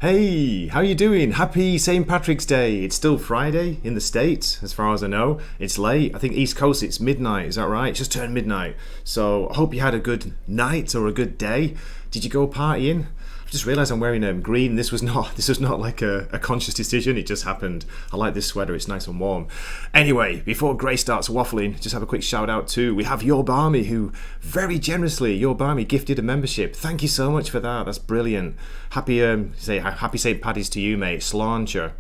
Hey, how you doing? Happy St. Patrick's Day. It's still Friday in the States, as far as I know. It's late. I think East Coast it's midnight, is that right? It's just turned midnight. So I hope you had a good night or a good day. Did you go partying? I just realised I'm wearing green. This was not like a conscious decision. It just happened. I like this sweater. It's nice and warm. Anyway, before Gray starts waffling, just have a quick shout out to we have Your Barmy, who very generously Your Barmy gifted a membership. Thank you so much for that. That's brilliant. Happy St. Paddy's to you, mate. Sláinte.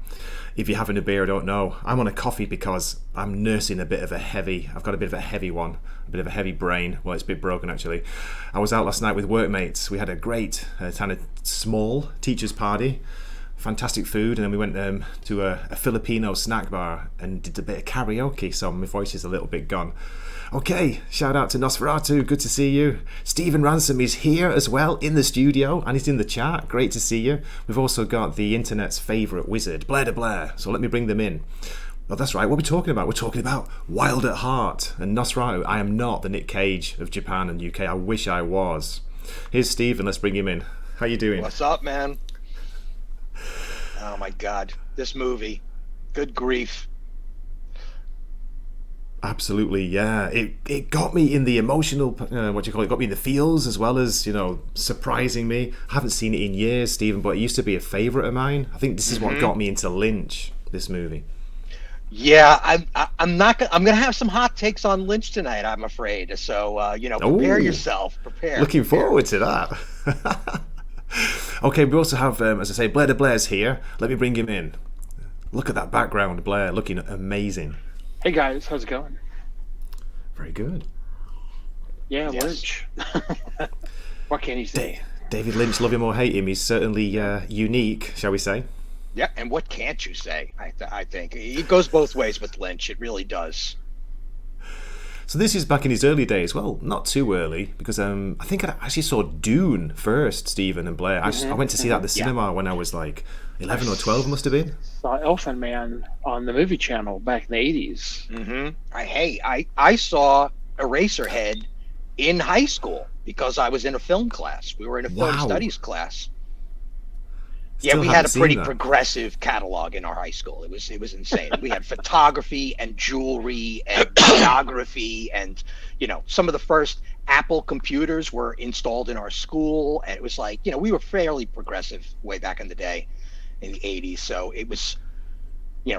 If you're having a beer, I don't know. I'm on a coffee because I'm nursing I've got a bit of a heavy one, a bit of a heavy brain. Well, it's a bit broken actually. I was out last night with workmates. We had a great kind of small teachers party, fantastic food, and then we went to a Filipino snack bar and did a bit of karaoke, so my voice is a little bit gone. Okay, shout out to Nosferatu, good to see you. Stephen Ransom is here as well in the studio and he's in the chat, great to see you. We've also got the internet's favourite wizard, Blair, so let me bring them in. Well, that's right, what are we talking about? We're talking about Wild at Heart. And Nosferatu, I am not the Nick Cage of Japan and UK, I wish I was. Here's Stephen, let's bring him in. How you doing? What's up, man? Oh my God, this movie, good grief. Absolutely, yeah. It got me in the emotional, it got me in the feels as well as, surprising me. I haven't seen it in years, Stephen, but it used to be a favourite of mine. I think this is what got me into Lynch, this movie. Yeah, I'm gonna have some hot takes on Lynch tonight, I'm afraid. So, prepare yourself. Prepare. Looking forward to that. Okay, we also have, as I say, Blair's here. Let me bring him in. Look at that background, Blair, looking amazing. Hey guys, how's it going? Very good. Yeah, yes. Lynch. What can you say? David Lynch, love him or hate him, he's certainly unique, shall we say? Yeah, and what can't you say? I think it goes both ways with Lynch. It really does. So this is back in his early days. Well, not too early, because I think I actually saw Dune first, Stephen and Blair. I went to see that at the cinema when I was like 11 or 12, must have been. Saw Elephant Man on the movie channel back in the 80s. Mm-hmm. I saw Eraserhead in high school because I was in a film class. We were in a film studies class. Yeah, we had a pretty progressive catalog in our high school. It was insane. We had photography and jewelry and geography and, some of the first Apple computers were installed in our school. And it was like, we were fairly progressive way back in the day in the 80s. So it was,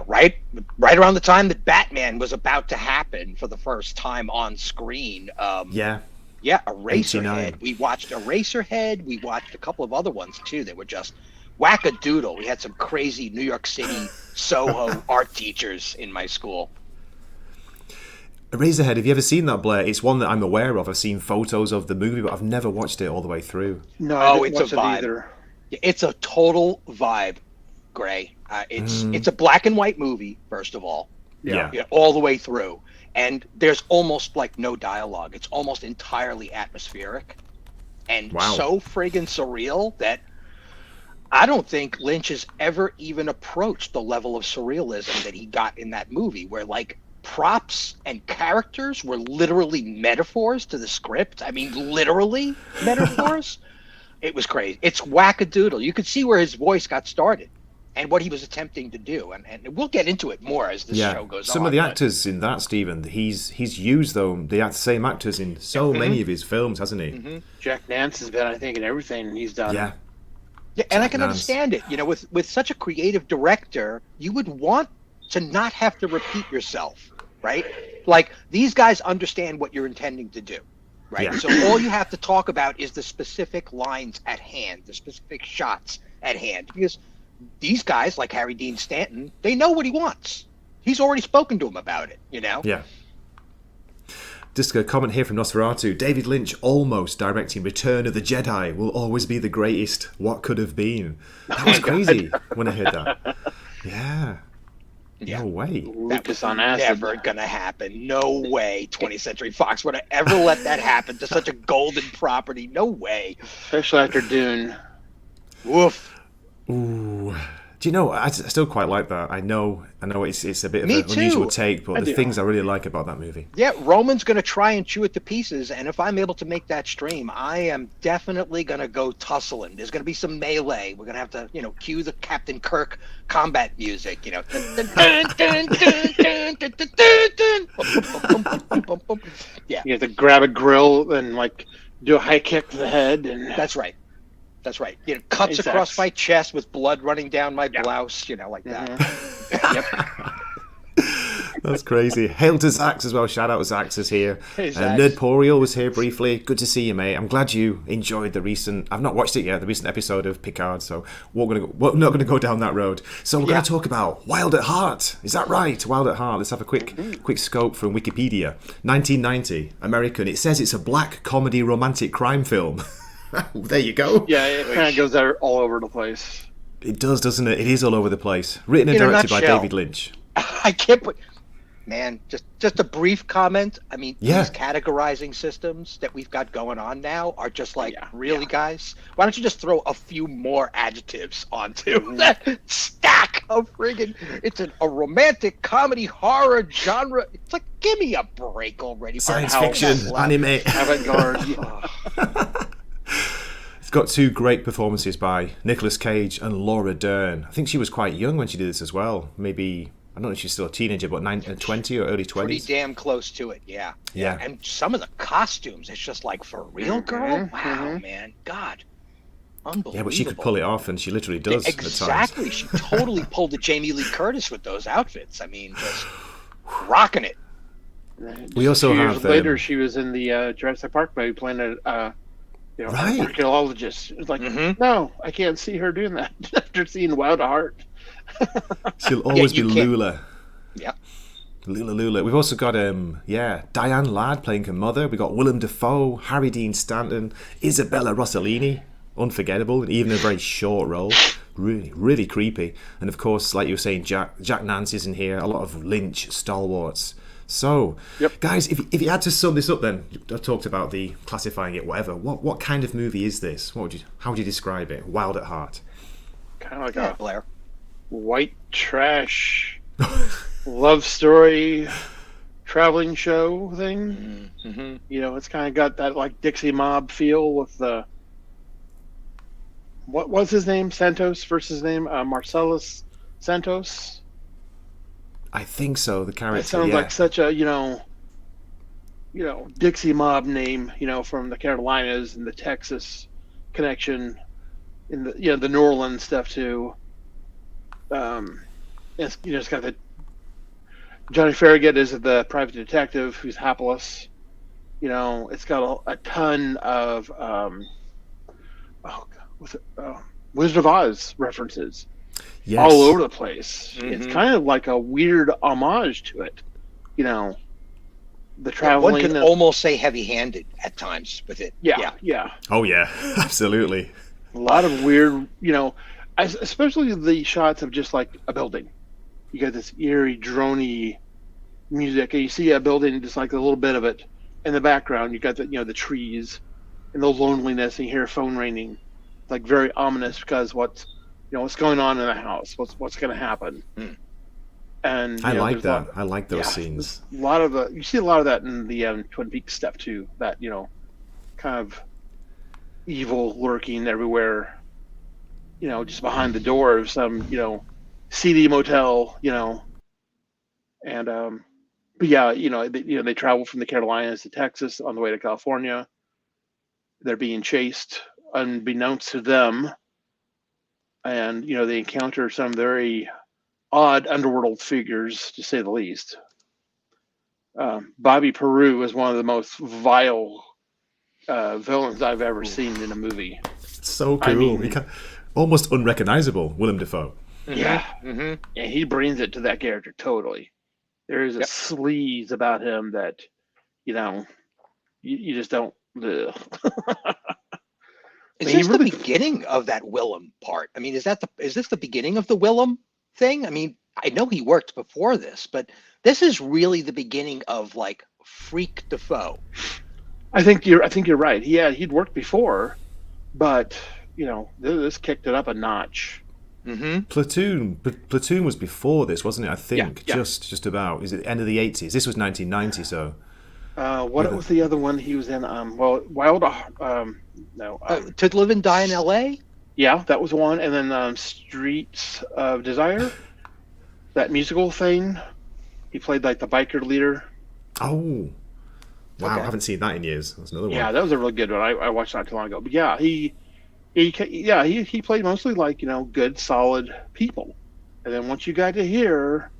right around the time that Batman was about to happen for the first time on screen. Yeah, Eraserhead. We watched Eraserhead. We watched a couple of other ones, too, that were just wackadoodle. We had some crazy New York City Soho art teachers in my school. Eraserhead, have you ever seen that, Blair? It's one that I'm aware of. I've seen photos of the movie, but I've never watched it all the way through. No, it's a vibe. It's a total vibe, Gray. It's a black and white movie, first of all. Yeah, all the way through. And there's almost like no dialogue. It's almost entirely atmospheric and so friggin' surreal that I don't think Lynch has ever even approached the level of surrealism that he got in that movie, where like props and characters were literally metaphors to the script. I mean, literally metaphors. It was crazy. It's wackadoodle. You could see where his voice got started and what he was attempting to do. And we'll get into it more as the show goes on. Some of the actors in that, Stephen, he's used, though, the same actors in so many of his films, hasn't he? Mm-hmm. Jack Nance has been, I think, in everything he's done. Yeah. Yeah, and I can understand it. With such a creative director, you would want to not have to repeat yourself, right? Like, these guys understand what you're intending to do, right? Yeah. So all you have to talk about is the specific lines at hand, the specific shots at hand. Because these guys, like Harry Dean Stanton, they know what he wants. He's already spoken to him about it, Yeah. Just a comment here from Nosferatu. David Lynch almost directing Return of the Jedi will always be the greatest. What could have been? That was crazy when I heard that. Yeah. No way. That was never going to happen. No way 20th Century Fox would have ever let that happen to such a golden property. No way. Especially after Dune. Woof. Ooh. Do you know, I still quite like that. I know it's a bit of Me an unusual too. take, but the things I really like about that movie. Yeah, Roman's going to try and chew it to pieces, and if I'm able to make that stream, I am definitely going to go tussling. There's going to be some melee. We're going to have to, cue the Captain Kirk combat music, Yeah. You have to grab a grill and, like, do a high kick to the head. And That's right. Cuts across my chest with blood running down my blouse, like that. Yep. That's crazy. Hail to Zaxx as well. Shout out to Zaxx is here. Hey, Zaxx. Nerdporial was here briefly. Good to see you, mate. I'm glad you enjoyed the recent. I've not watched it yet. The recent episode of Picard. So we're not going to go down that road. So we're going to talk about Wild at Heart. Is that right? Wild at Heart. Let's have a quick scope from Wikipedia. 1990, American. It says it's a black comedy romantic crime film. There you go. Yeah, it kind of goes there all over the place. It does, doesn't it? It is all over the place. Written and directed by David Lynch. I can't put. Man, just a brief comment. I mean, these categorizing systems that we've got going on now are just like, really, guys? Why don't you just throw a few more adjectives onto that stack of friggin'? It's a romantic comedy horror genre. It's like, give me a break already. Science fiction, anime. Avant-garde. It's got two great performances by Nicolas Cage and Laura Dern. I think she was quite young when she did this as well. Maybe, I don't know if she's still a teenager, but 20 or early 20s. Pretty damn close to it, yeah. And some of the costumes, it's just like, for real, girl? Wow, man. God. Unbelievable. Yeah, but she could pull it off, and she literally does exactly. at times. She totally pulled the Jamie Lee Curtis with those outfits. I mean, just rocking it. We also have... Years later, she was in the Jurassic Park movie playing an archaeologist. It's like, no, I can't see her doing that after seeing Wild at Heart. She'll always be Lula. Yeah. Lula. We've also got Diane Ladd playing her mother. We've got Willem Dafoe, Harry Dean Stanton, Isabella Rossellini, unforgettable, and even a very short role. Really, really creepy. And of course, like you were saying, Jack Nance's in here. A lot of Lynch stalwarts. So, guys, if you had to sum this up, then I talked about the classifying it, whatever. What kind of movie is this? How would you describe it? Wild at Heart. Kind of like a Blair. White trash love story traveling show thing. It's kind of got that like Dixie Mob feel with the what was his name? Santos versus name Marcellus Santos. I think so. The character. It sounds like such a Dixie Mob name. From the Carolinas and the Texas connection, in the New Orleans stuff too. It's got the Johnny Farragut is the private detective who's hapless. It's got a ton of Wizard of Oz references. Yes. All over the place. It's kind of like a weird homage to it. The traveling. One could almost say heavy-handed at times with it. Yeah. Oh yeah, absolutely. A lot of weird, especially the shots of just like a building. You got this eerie, droney music, and you see a building, just like a little bit of it in the background. You got the trees and the loneliness, and you hear a phone ringing, like very ominous because what's going on in the house, what's going to happen. And I like that. I like those scenes. You see a lot of that in the Twin Peaks stuff too. That kind of evil lurking everywhere. Just behind the door of some seedy motel. And but they travel from the Carolinas to Texas on the way to California. They're being chased unbeknownst to them. And they encounter some very odd underworld figures, to say the least. Bobby Peru is one of the most vile villains I've ever seen in a movie. So cool. Almost unrecognizable, Willem Dafoe. Yeah. And he brings it to that character totally. There is a sleaze about him that, you just don't... Is this the beginning of that Willem part? I mean, is this the beginning of the Willem thing? I mean, I know he worked before this, but this is really the beginning of like Freak Dafoe. I think you're right. He'd worked before, but this kicked it up a notch. Platoon was before this, wasn't it? I think Yeah. just about. Is it end of the 80s? This was 1990, so. What was the other one he was in? Wild. To Live and Die in L.A.? Yeah, that was one. And then Streets of Desire, that musical thing. He played like the biker leader. Oh, wow! Okay. I haven't seen that in years. That's another one. Yeah, that was a really good one. I watched that not too long ago. But yeah, he played mostly like good, solid people. And then once you got to here,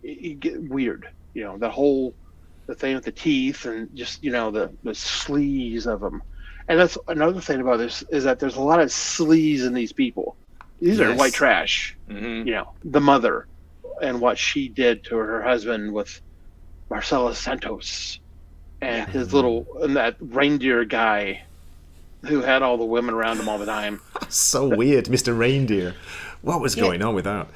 it get weird. The thing with the teeth and just the sleaze of them. And that's another thing about this is that there's a lot of sleaze in these people. These are white trash. The mother and what she did to her husband with Marcellus Santos and his and that reindeer guy who had all the women around him all the time. So weird, Mr. Reindeer. What was going on with that?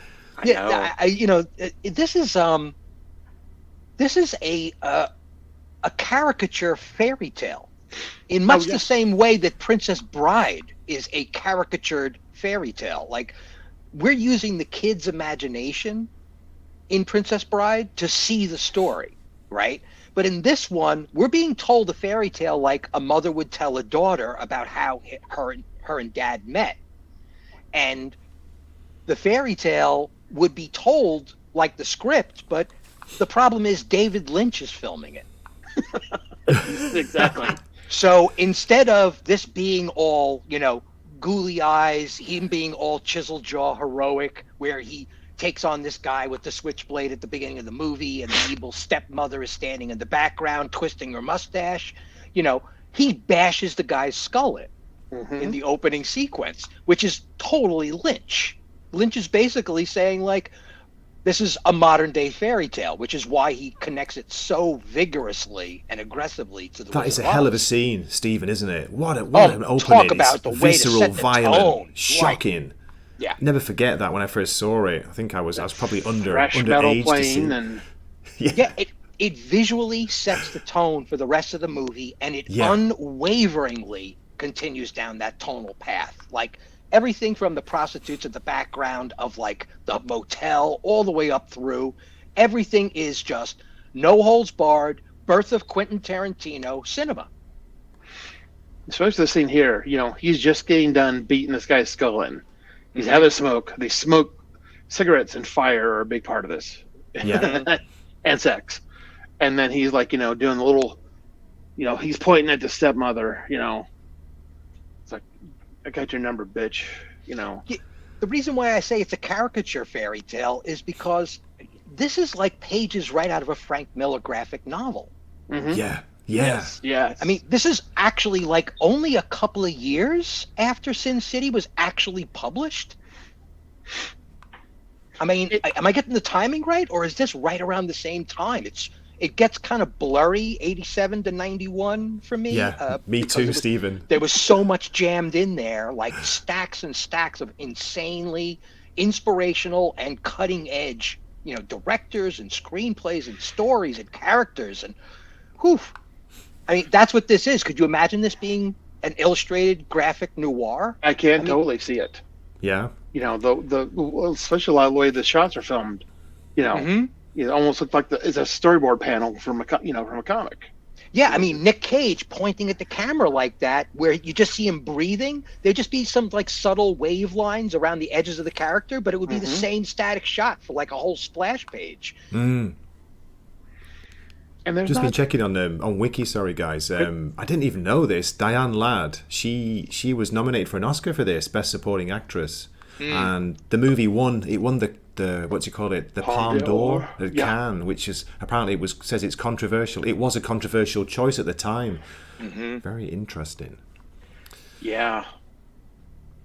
This is a caricature fairy tale in much the same way that Princess Bride is a caricatured fairy tale. Like, we're using the kids' imagination in Princess Bride to see the story, right? But in this one, we're being told a fairy tale like a mother would tell a daughter about how her and dad met. And the fairy tale would be told like the script, but the problem is David Lynch is filming it. Exactly. So instead of this being all, googly eyes, him being all chisel jaw heroic, where he takes on this guy with the switchblade at the beginning of the movie and the evil stepmother is standing in the background twisting her mustache, he bashes the guy's skull in the opening sequence, which is totally Lynch. Lynch is basically saying, like, this is a modern-day fairy tale, which is why he connects it so vigorously and aggressively to the That Wizard is a of hell of a Oz. scene, Stephen, isn't it? What an opening. Talk about It's the way to visceral, set the violent, tone. shocking. Right. Yeah. Never forget that when I first saw it. I think I was probably Thrash metal underage to see. playing and Yeah, it visually sets the tone for the rest of the movie, and it unwaveringly continues down that tonal path. Like, everything from the prostitutes at the background of, like, the motel all the way up through, everything is just no holds barred, birth of Quentin Tarantino cinema. especially the scene here. He's just getting done beating this guy's skull in. He's having a smoke. They smoke cigarettes and fire are a big part of this. Yeah. And sex. And then he's like, doing a little, he's pointing at the stepmother, It's like, I got your number, bitch, The reason why I say it's a caricature fairy tale is because this is like pages right out of a Frank Miller graphic novel. Mm-hmm. Yeah. Yes. I mean, this is actually like only a couple of years after Sin City was actually published. I mean, am I getting the timing right, or is this right around the same time? It gets kind of blurry, 87 to 91 for me. Yeah, me too, Stephen. There was so much jammed in there, like stacks and stacks of insanely inspirational and cutting edge, directors and screenplays and stories and characters and whew. I mean, that's what this is. Could you imagine this being an illustrated graphic noir? I can totally see it. Yeah. Especially a lot of the way the shots are filmed. It almost looks like it's a storyboard panel from a comic. Yeah, I mean, Nick Cage pointing at the camera like that, where you just see him breathing. There'd just be some like subtle wave lines around the edges of the character, but it would be the same static shot for like a whole splash page. Mm. And there's been checking on Wiki. Sorry, guys. I didn't even know this. Diane Ladd. She was nominated for an Oscar for this, Best Supporting Actress, and the movie won. It won the what's it called it? The Palme d'Or at Cannes, which is apparently says it's controversial. It was a controversial choice at the time. Mm-hmm. Very interesting. Yeah.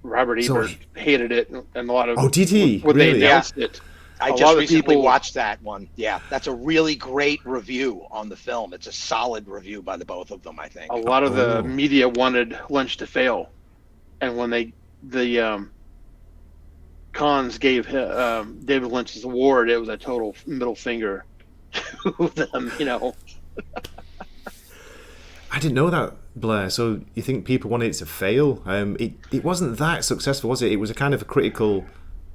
Robert Ebert hated it, and a lot of did he? When really? they announced it. I just recently watched that one. Yeah, that's a really great review on the film. It's a solid review by the both of them, I think. A lot of the media wanted Lynch to fail, and when the Cons gave David Lynch's award, it was a total middle finger to them. I didn't know that, Blair. So you think people wanted it to fail? It wasn't that successful, was it? It was a kind of a critical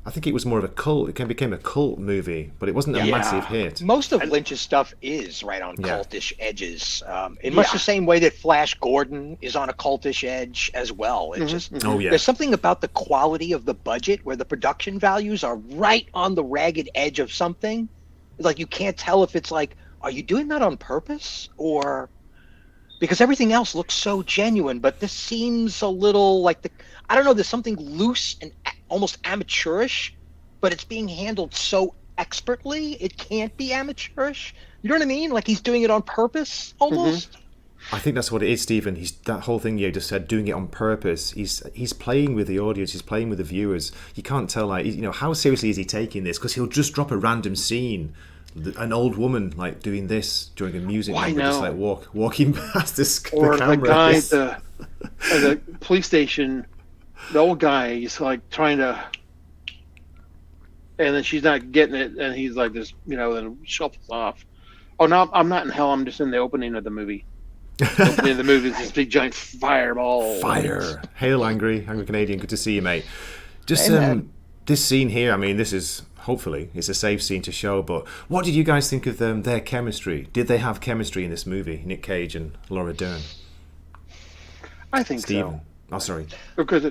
I think it was more of a cult. It became a cult movie, but it wasn't a massive hit. Most of Lynch's stuff is right on cultish edges, in much the same way that Flash Gordon is on a cultish edge as well. It's just there's something about the quality of the budget where the production values are right on the ragged edge of something. Like you can't tell if it's like, are you doing that on purpose or because everything else looks so genuine, but this seems a little like I don't know, there's something loose and almost amateurish, but it's being handled so expertly, it can't be amateurish. You know what I mean? Like he's doing it on purpose, almost. I think that's what it is, Stephen. He's that whole thing you just said, doing it on purpose. He's playing with the audience. He's playing with the viewers. You can't tell, like, you know, how seriously is he taking this? Because he'll just drop a random scene, an old woman like doing this during a music number, just like walking past the camera. The guy at the police station. The old guy, he's like trying to, and then she's not getting it, and he's like this, you know, then shuffles off. Oh no, I'm not in hell. I'm just in the opening of the movie. The opening of the movie is this big giant fireball. Fire! Hail, angry Canadian. Good to see you, mate. Just this scene here. I mean, this is hopefully it's a safe scene to show. But what did you guys think of their chemistry? Did they have chemistry in this movie, Nick Cage and Laura Dern? I think Stephen. so. Oh, sorry. Because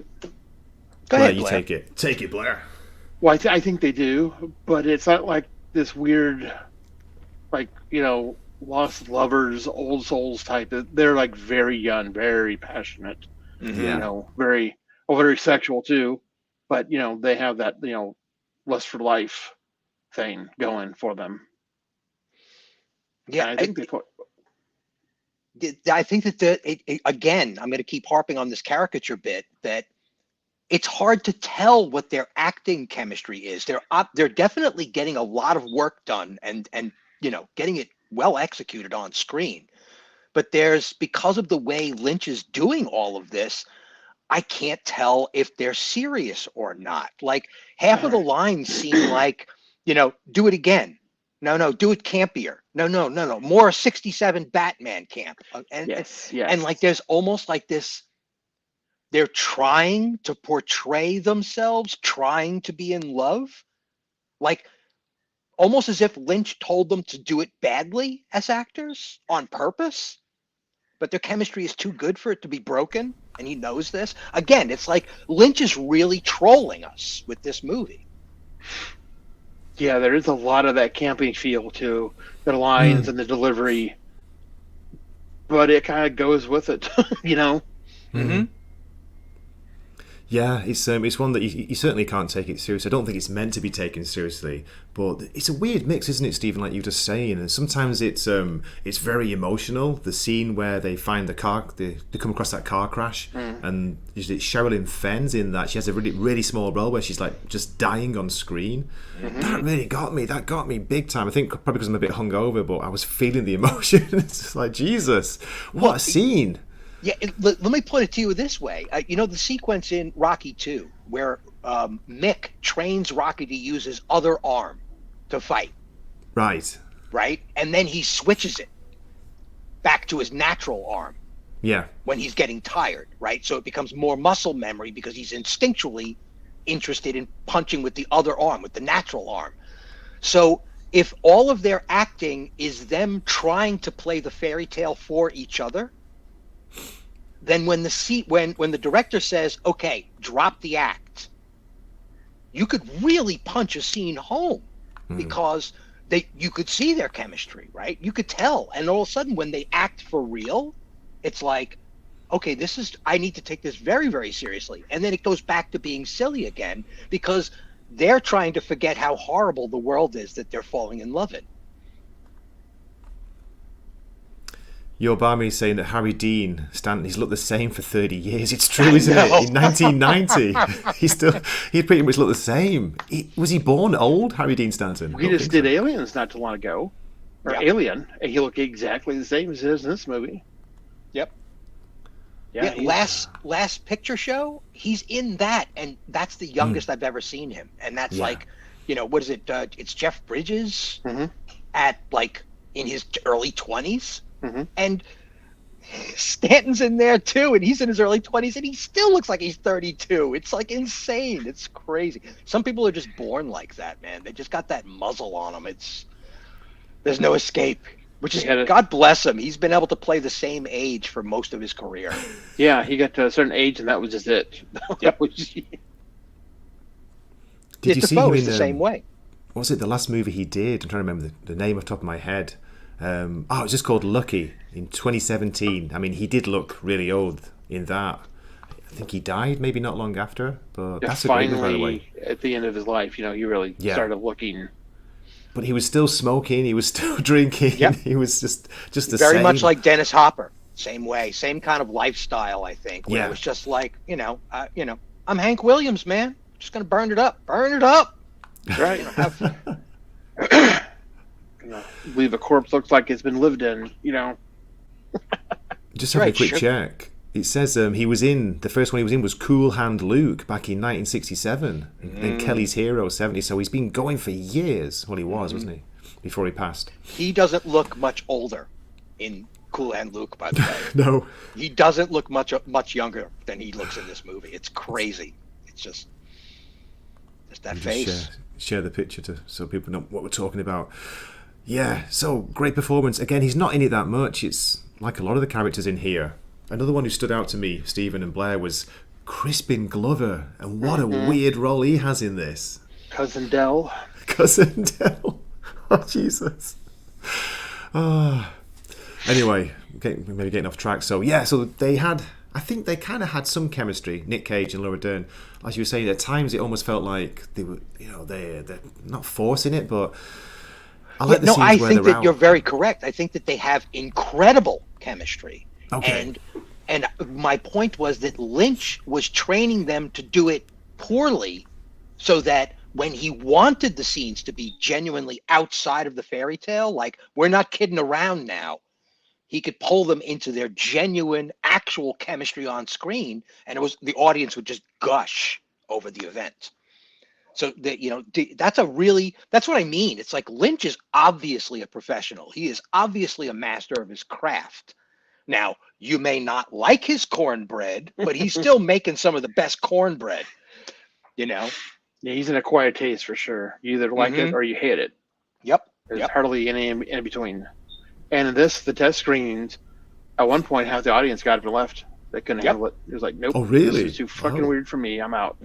Blair, you take it. Take it, Blair. Well, I think they do, but it's not like this weird, like, you know, lost lovers, old souls type. They're like very young, very passionate, you know, very sexual too. But, you know, they have that, you know, lust for life thing going for them. Yeah, and I think I think that again, I'm going to keep harping on this caricature bit that it's hard to tell what their acting chemistry is. They're definitely getting a lot of work done and you know, getting it well executed on screen. But because of the way Lynch is doing all of this, I can't tell if they're serious or not. Like half of the lines seem like, you know, do it again. No, do it campier. No. More 67 Batman camp. And and like there's almost like this, they're trying to portray themselves, trying to be in love. Like almost as if Lynch told them to do it badly as actors on purpose. But their chemistry is too good for it to be broken, and he knows this. Again, it's like Lynch is really trolling us with this movie. Yeah, there is a lot of that camping feel to the lines and the delivery, but it kind of goes with it, you know. Yeah, it's one that you certainly can't take it seriously. I don't think it's meant to be taken seriously, but it's a weird mix, isn't it, Stephen? Like you were just saying, and sometimes it's very emotional. The scene where they find the car, they come across that car crash, and it's Sherilyn Fenn's in that. She has a really really small role where she's like just dying on screen. That really got me. That got me big time. I think probably because I'm a bit hungover, but I was feeling the emotion. It's just like Jesus, what a scene. Yeah, let me put it to you this way. You know, the sequence in Rocky 2 where Mick trains Rocky to use his other arm to fight. Right. And then he switches it back to his natural arm. Yeah. When he's getting tired, right? So it becomes more muscle memory because he's instinctually interested in punching with the other arm, with the natural arm. So if all of their acting is them trying to play the fairy tale for each other, then when the director says, okay, drop the act, you could really punch a scene home because you could see their chemistry, right? You could tell. And all of a sudden when they act for real, it's like, okay, I need to take this very, very seriously. And then it goes back to being silly again because they're trying to forget how horrible the world is that they're falling in love in. Your Barmy is saying that Harry Dean Stanton, he's looked the same for 30 years. It's true, isn't it? In 1990, he pretty much looked the same. Was he born old, Harry Dean Stanton? He just did Aliens not too long ago. Or Alien, and he looked exactly the same as he does in this movie. Yep. Yeah, last picture show, he's in that, and that's the youngest I've ever seen him. And that's like, you know, what is it? It's Jeff Bridges at like in his early 20s. And Stanton's in there too, and he's in his early 20s, and he still looks like he's 32. It's like insane. It's crazy. Some people are just born like that, man. They just got that muzzle on them. There's no escape. Which is, God bless him. He's been able to play the same age for most of his career. Yeah, he got to a certain age, and that was just it. Did you see him in the same way? What was it? The last movie he did? I'm trying to remember the name off the top of my head. It was just called Lucky in 2017. I mean, he did look really old in that. I think he died maybe not long after, but that's finally, a great one, by the way. At the end of his life, he really started looking. But he was still smoking. He was still drinking. Yep. He was just the same. Very much like Dennis Hopper. Same way. Same kind of lifestyle, I think. Where it was just like, I'm Hank Williams, man. I'm just going to burn it up. Burn it up. Right. Leave a corpse looks like it's been lived in, Just having a quick check. It says he was in, the first one he was in was Cool Hand Luke back in 1967. And Kelly's Hero 70. So he's been going for years. Well, he was, wasn't he? Before he passed. He doesn't look much older in Cool Hand Luke, by the way. No. He doesn't look much younger than he looks in this movie. It's crazy. It's just that face. Share the picture so people know what we're talking about. Yeah, so great performance. Again, he's not in it that much. It's like a lot of the characters in here. Another one who stood out to me, Stephen and Blair, was Crispin Glover. And what a weird role he has in this. Cousin Del. Cousin Del. Oh, Jesus. Anyway, maybe getting off track. So they had, I think they kind of had some chemistry, Nick Cage and Laura Dern. As you were saying, at times it almost felt like they were, they're not forcing it, but I like the scenes I where think they're that out. you're very correct. I think that they have incredible chemistry. Okay. And my point was that Lynch was training them to do it poorly so that when he wanted the scenes to be genuinely outside of the fairy tale, like we're not kidding around now, he could pull them into their genuine, actual chemistry on screen, and the audience would just gush over the event. So that that's what I mean. It's like Lynch is obviously a professional. He is obviously a master of his craft. Now, you may not like his cornbread, but he's still making some of the best cornbread. Yeah, he's an acquired taste for sure. You either like it or you hate it. Yep. There's hardly any in between. And in this, the test screenings, at one point, half the audience got up and left. They couldn't handle it. It was like, nope. Oh, really? This is too fucking weird for me. I'm out.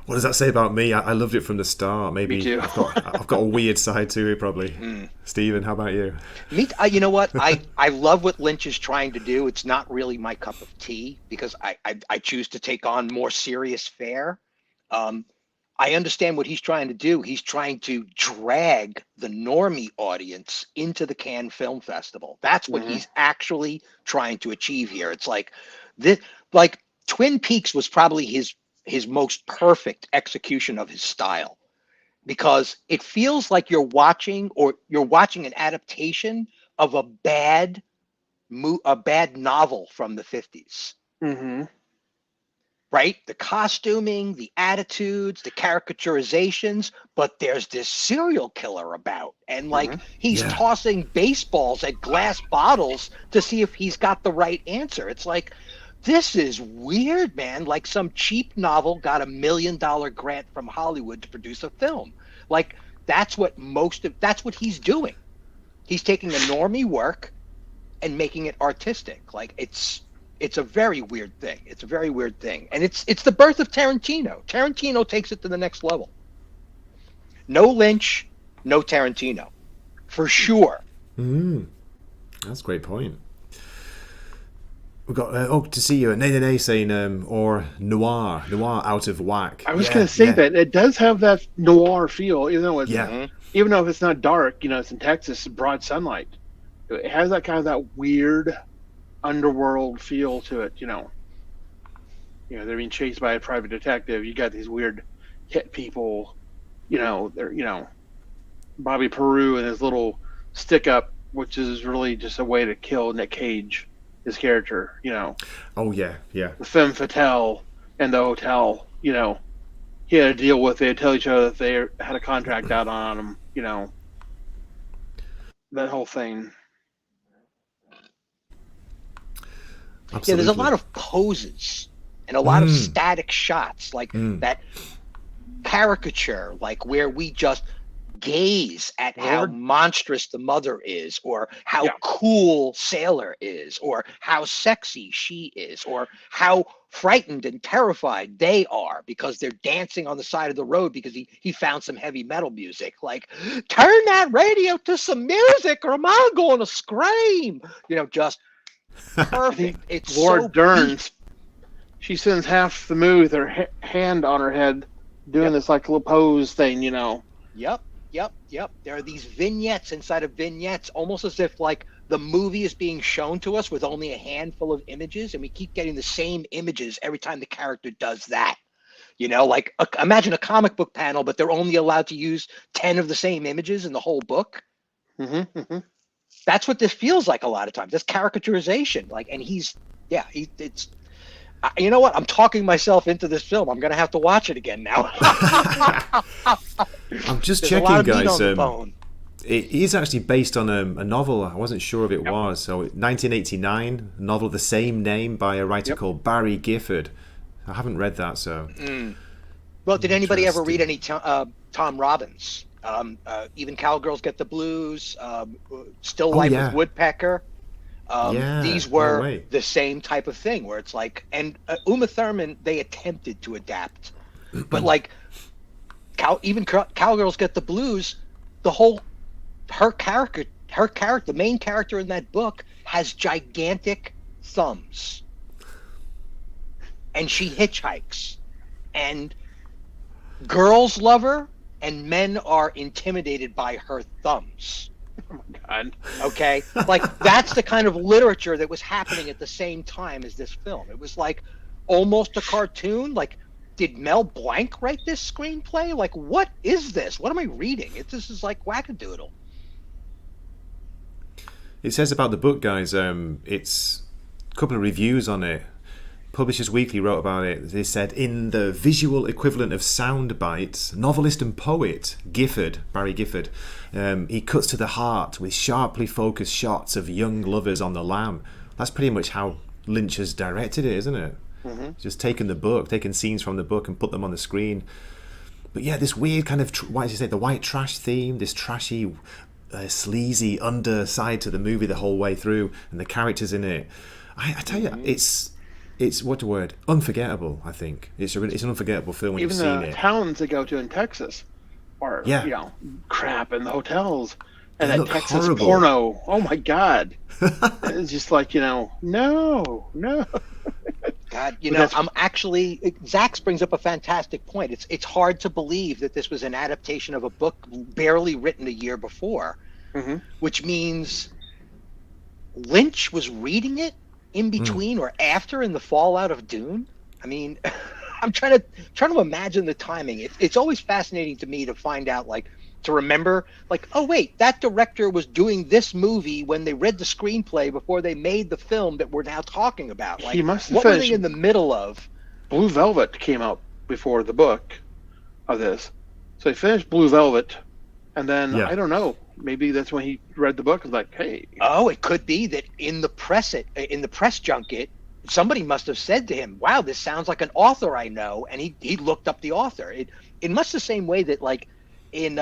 What does that say about me? I loved it from the start. Maybe me too. I've got a weird side to it, probably. Stephen, how about you? You know what? I love what Lynch is trying to do. It's not really my cup of tea because I choose to take on more serious fare. I understand what he's trying to do. He's trying to drag the normie audience into the Cannes Film Festival. That's what he's actually trying to achieve here. It's like this, like Twin Peaks was probably his most perfect execution of his style, because it feels like you're watching an adaptation of a bad novel from the 50s. Right? The costuming, the attitudes, the caricaturizations, but there's this serial killer about, and he's tossing baseballs at glass bottles to see if he's got the right answer. It's like, this is weird, man. Like some cheap novel got $1 million grant from Hollywood to produce a film. Like that's what he's doing. He's taking a normie work and making it artistic. Like it's a very weird thing. It's a very weird thing. And it's the birth of Tarantino. Tarantino takes it to the next level. No Lynch, no Tarantino. For sure. That's a great point. We've got to see you Nay saying or noir out of whack. I was going to say that it does have that noir feel, even though even though it's not dark, it's in Texas, broad sunlight. It has that kind of that weird underworld feel to it. They're being chased by a private detective. You got these weird hit people. They're Bobby Peru and his little stick up, which is really just a way to kill Nick Cage. His character, Oh yeah. The femme fatale and the hotel, he had to deal with. They tell each other that they had a contract out on him, that whole thing. Absolutely. Yeah, there's a lot of poses and a lot of static shots, like that caricature, like where we just gaze at how monstrous the mother is, or how cool Sailor is, or how sexy she is, or how frightened and terrified they are because they're dancing on the side of the road because he found some heavy metal music. Like, turn that radio to some music or am I going to scream? You know, just perfect. It's Lord so Dern, she spends half the movie with her hand on her head doing this like little pose thing, you know. Yep. There are these vignettes inside of vignettes, almost as if like the movie is being shown to us with only a handful of images, and we keep getting the same images every time the character does that. You know, like imagine a comic book panel, but they're only allowed to use 10 of the same images in the whole book. That's what this feels like a lot of times. This caricaturization, like, and it's. You know what? I'm talking myself into this film. I'm going to have to watch it again now. I'm just checking, guys. It is actually based on a novel. I wasn't sure if it was. So 1989, a novel of the same name by a writer called Barry Gifford. I haven't read that, so... Well, did anybody ever read any Tom Robbins? Even Cowgirls Get the Blues, Still Life with Woodpecker. These were the same type of thing where it's like, and Uma Thurman, they attempted to adapt, but like Cowgirls Get the Blues, her character, the main character in that book has gigantic thumbs, and she hitchhikes, and girls love her, and men are intimidated by her thumbs. Oh my God. Okay, like that's the kind of literature that was happening at the same time as this film. It was like almost a cartoon. Like, did Mel Blanc write this screenplay? Like, what is this? What am I reading? This is like wackadoodle. It says about the book, guys. It's a couple of reviews on it. Publishers Weekly wrote about it. They said, in the visual equivalent of sound bites, novelist and poet Barry Gifford, he cuts to the heart with sharply focused shots of young lovers on the lam. That's pretty much how Lynch has directed it, isn't it? Just taken scenes from the book and put them on the screen. But yeah, this weird kind of, what did you say, the white trash theme, this trashy, sleazy underside to the movie the whole way through, and the characters in it. I tell you, it's what the word? Unforgettable. I think it's an unforgettable film when you've seen it. Even the towns they go to in Texas are crap, and the hotels and that Texas horrible. Porno. Oh my God! It's just like no. God, I'm actually. Zaxx brings up a fantastic point. It's hard to believe that this was an adaptation of a book barely written a year before, which means Lynch was reading it in between or after in the fallout of Dune. I mean, I'm trying to imagine the timing. It's always fascinating to me to find out, like, to remember, like, oh wait, that director was doing this movie when they read the screenplay before they made the film that we're now talking about. Like, he must have what were they in the middle of? Blue Velvet came out before the book of this, so he finished Blue Velvet, and then I don't know. Maybe that's when he read the book and was like, hey. Oh, it could be that in the press junket, somebody must have said to him, wow, this sounds like an author I know. And he looked up the author. In much the same way that, like, in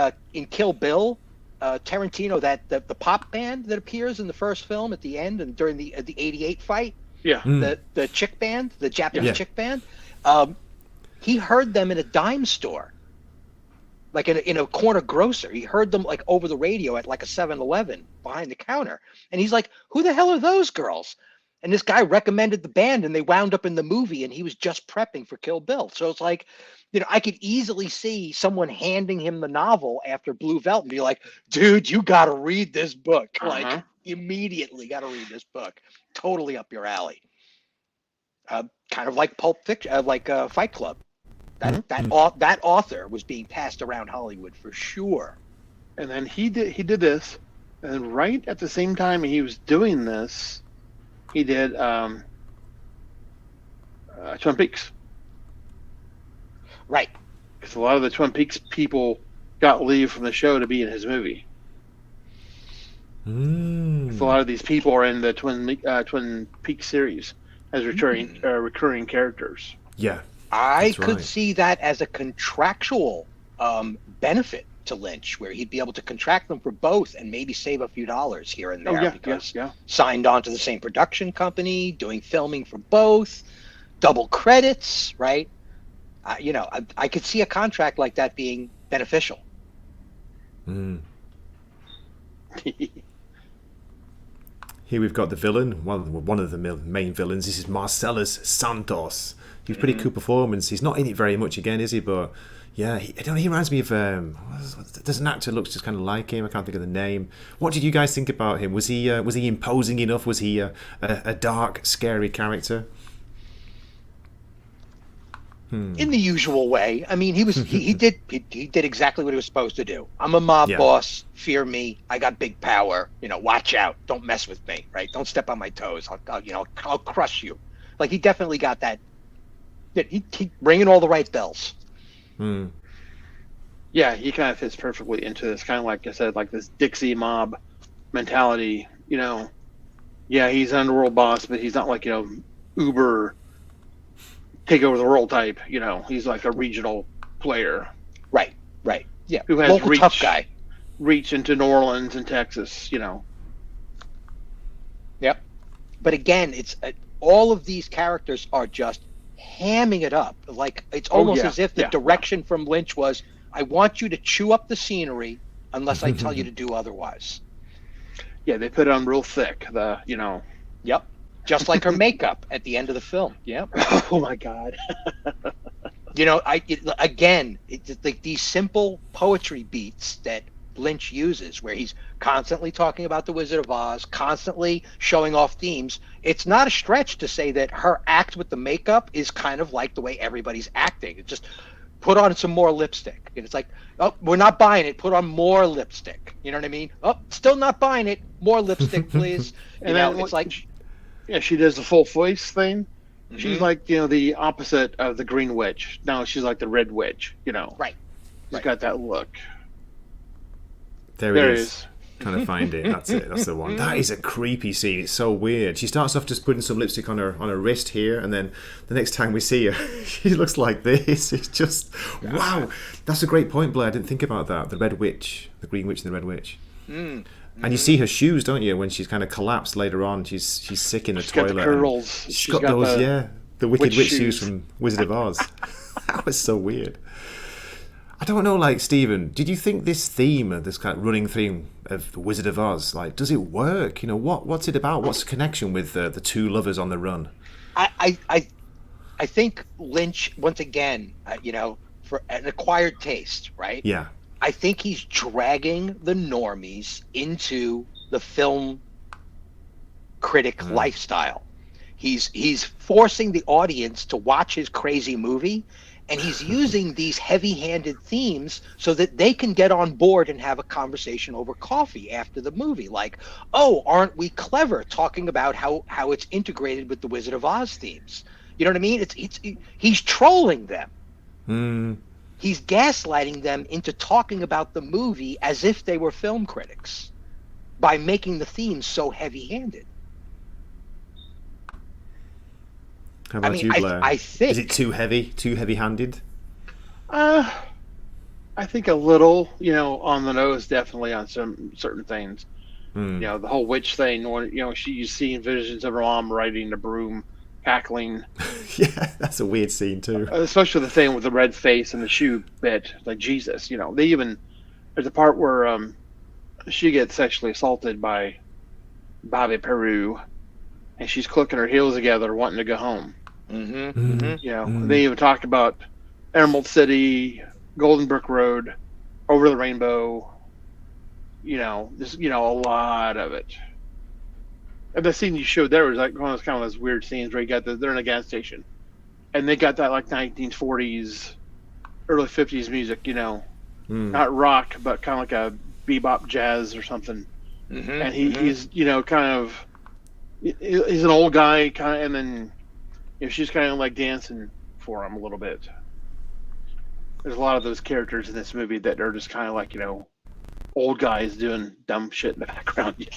Kill Bill, Tarantino, that the pop band that appears in the first film at the end and during the 88 fight, the chick band, the Japanese chick band, he heard them in a dime store. Like in a corner grocer. He heard them like over the radio at like a 7-Eleven behind the counter. And he's like, who the hell are those girls? And this guy recommended the band and they wound up in the movie and he was just prepping for Kill Bill. So it's like, I could easily see someone handing him the novel after Blue Velvet and be like, dude, you got to read this book. Like, immediately got to read this book. Totally up your alley. Kind of like Pulp Fiction, like Fight Club. That author was being passed around Hollywood for sure. And then he did this, and right at the same time he was doing this, he did Twin Peaks. Right. Because a lot of the Twin Peaks people got leave from the show to be in his movie. Because a lot of these people are in the Twin Peaks series. as recurring characters. Yeah, I that's could right. see that as a contractual benefit to Lynch, where he'd be able to contract them for both and maybe save a few dollars here and there because signed on to the same production company, doing filming for both, double credits, right? I could see a contract like that being beneficial. Mm. Here we've got the villain, one of the main villains. This is Marcellus Santos. He's pretty cool performance. He's not in it very much again, is he? But yeah, he reminds me of. There's an actor who looks just kind of like him. I can't think of the name. What did you guys think about him? Was he imposing enough? Was he a dark, scary character? In the usual way. I mean, he did exactly what he was supposed to do. I'm a mob boss. Fear me. I got big power. Watch out. Don't mess with me. Right? Don't step on my toes. I'll crush you. Like, he definitely got that. He ringing all the right bells. Yeah, he kind of fits perfectly into this kind of, like I said, like this Dixie mob mentality. Yeah, he's an underworld boss, but he's not like uber take over the world type. He's like a regional player. Right. Yeah. Who has local tough guy. Reach into New Orleans and Texas. Yep. But again, it's all of these characters are just hamming it up. Like, it's almost as if the direction from Lynch was, I want you to chew up the scenery unless I tell you to do otherwise. Yeah, they put it on real thick. Yep. Just like her makeup at the end of the film. Yep. Oh my God. It's like these simple poetry beats that Lynch uses, where he's constantly talking about the Wizard of Oz, constantly showing off themes. It's not a stretch to say that her act with the makeup is kind of like the way everybody's acting. It's just put on some more lipstick. And it's like, oh, we're not buying it. Put on more lipstick. You know what I mean? Oh, still not buying it. More lipstick, please. It's like... Yeah, she does the full voice thing. She's like, the opposite of the Green Witch. No, she's like the Red Witch, Right. She's got that look. There it is. Trying to find it. That's it. That's the one. That is a creepy scene. It's so weird. She starts off just putting some lipstick on her wrist here, and then the next time we see her, she looks like this. It's just, wow. That's a great point, Blair. I didn't think about that. The Red Witch, the Green Witch and the Red Witch. And you see her shoes, don't you? When she's kind of collapsed later on, she's sick in the toilet. Got the curls. She's got those, the Wicked Witch shoes from Wizard of Oz. That was so weird. I don't know, like, Stephen, did you think this theme, this kind of running theme of the Wizard of Oz, like, does it work? What's it about? What's the connection with the two lovers on the run? I think Lynch, once again, for an acquired taste, right? Yeah. I think he's dragging the normies into the film critic lifestyle. He's forcing the audience to watch his crazy movie, and he's using these heavy-handed themes so that they can get on board and have a conversation over coffee after the movie. Like, oh, aren't we clever talking about how it's integrated with the Wizard of Oz themes? You know what I mean? He's trolling them. He's gaslighting them into talking about the movie as if they were film critics by making the themes so heavy-handed. How about you, Blair? I think... Is it too heavy? Too heavy-handed? I think a little, on the nose, definitely on some certain things. The whole witch thing, she's seeing visions of her mom riding the broom, cackling. Yeah, that's a weird scene too. Especially the thing with the red face and the shoe bit, like Jesus. They even, there's a part where she gets sexually assaulted by Bobby Peru, and she's clicking her heels together, wanting to go home. They even talked about Emerald City, Golden Brook Road, Over the Rainbow. Just a lot of it. And the scene you showed there was like one of those kind of those weird scenes where they're in a gas station, and they got that like 1940s, early 50s music. Not rock, but kind of like a bebop jazz or something. And he's kind of he's an old guy kind of, and then she's kind of like dancing for him a little bit. There's a lot of those characters in this movie that are just kind of like old guys doing dumb shit in the background.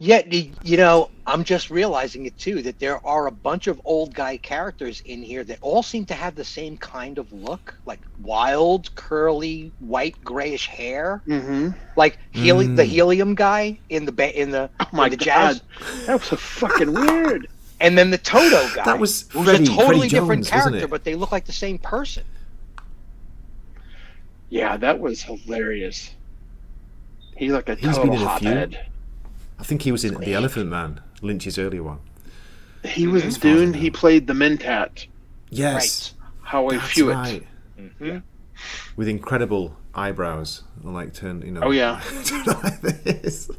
Yeah, I'm just realizing it too, that there are a bunch of old guy characters in here that all seem to have the same kind of look, like wild, curly, white, grayish hair. Mm-hmm. Like the helium guy in the jazz. That was so fucking weird. And then the Toto guy. That was who's a totally different Jones, character, but they look like the same person. Yeah, that was hilarious. He's like a He's total been in a few. hothead. I think he was in The Elephant Man, Lynch's earlier one. He was Dune. He played the Mentat. Yes. Right. Howard That's Hewitt. right. Mm-hmm. With incredible eyebrows, like Oh yeah. like this.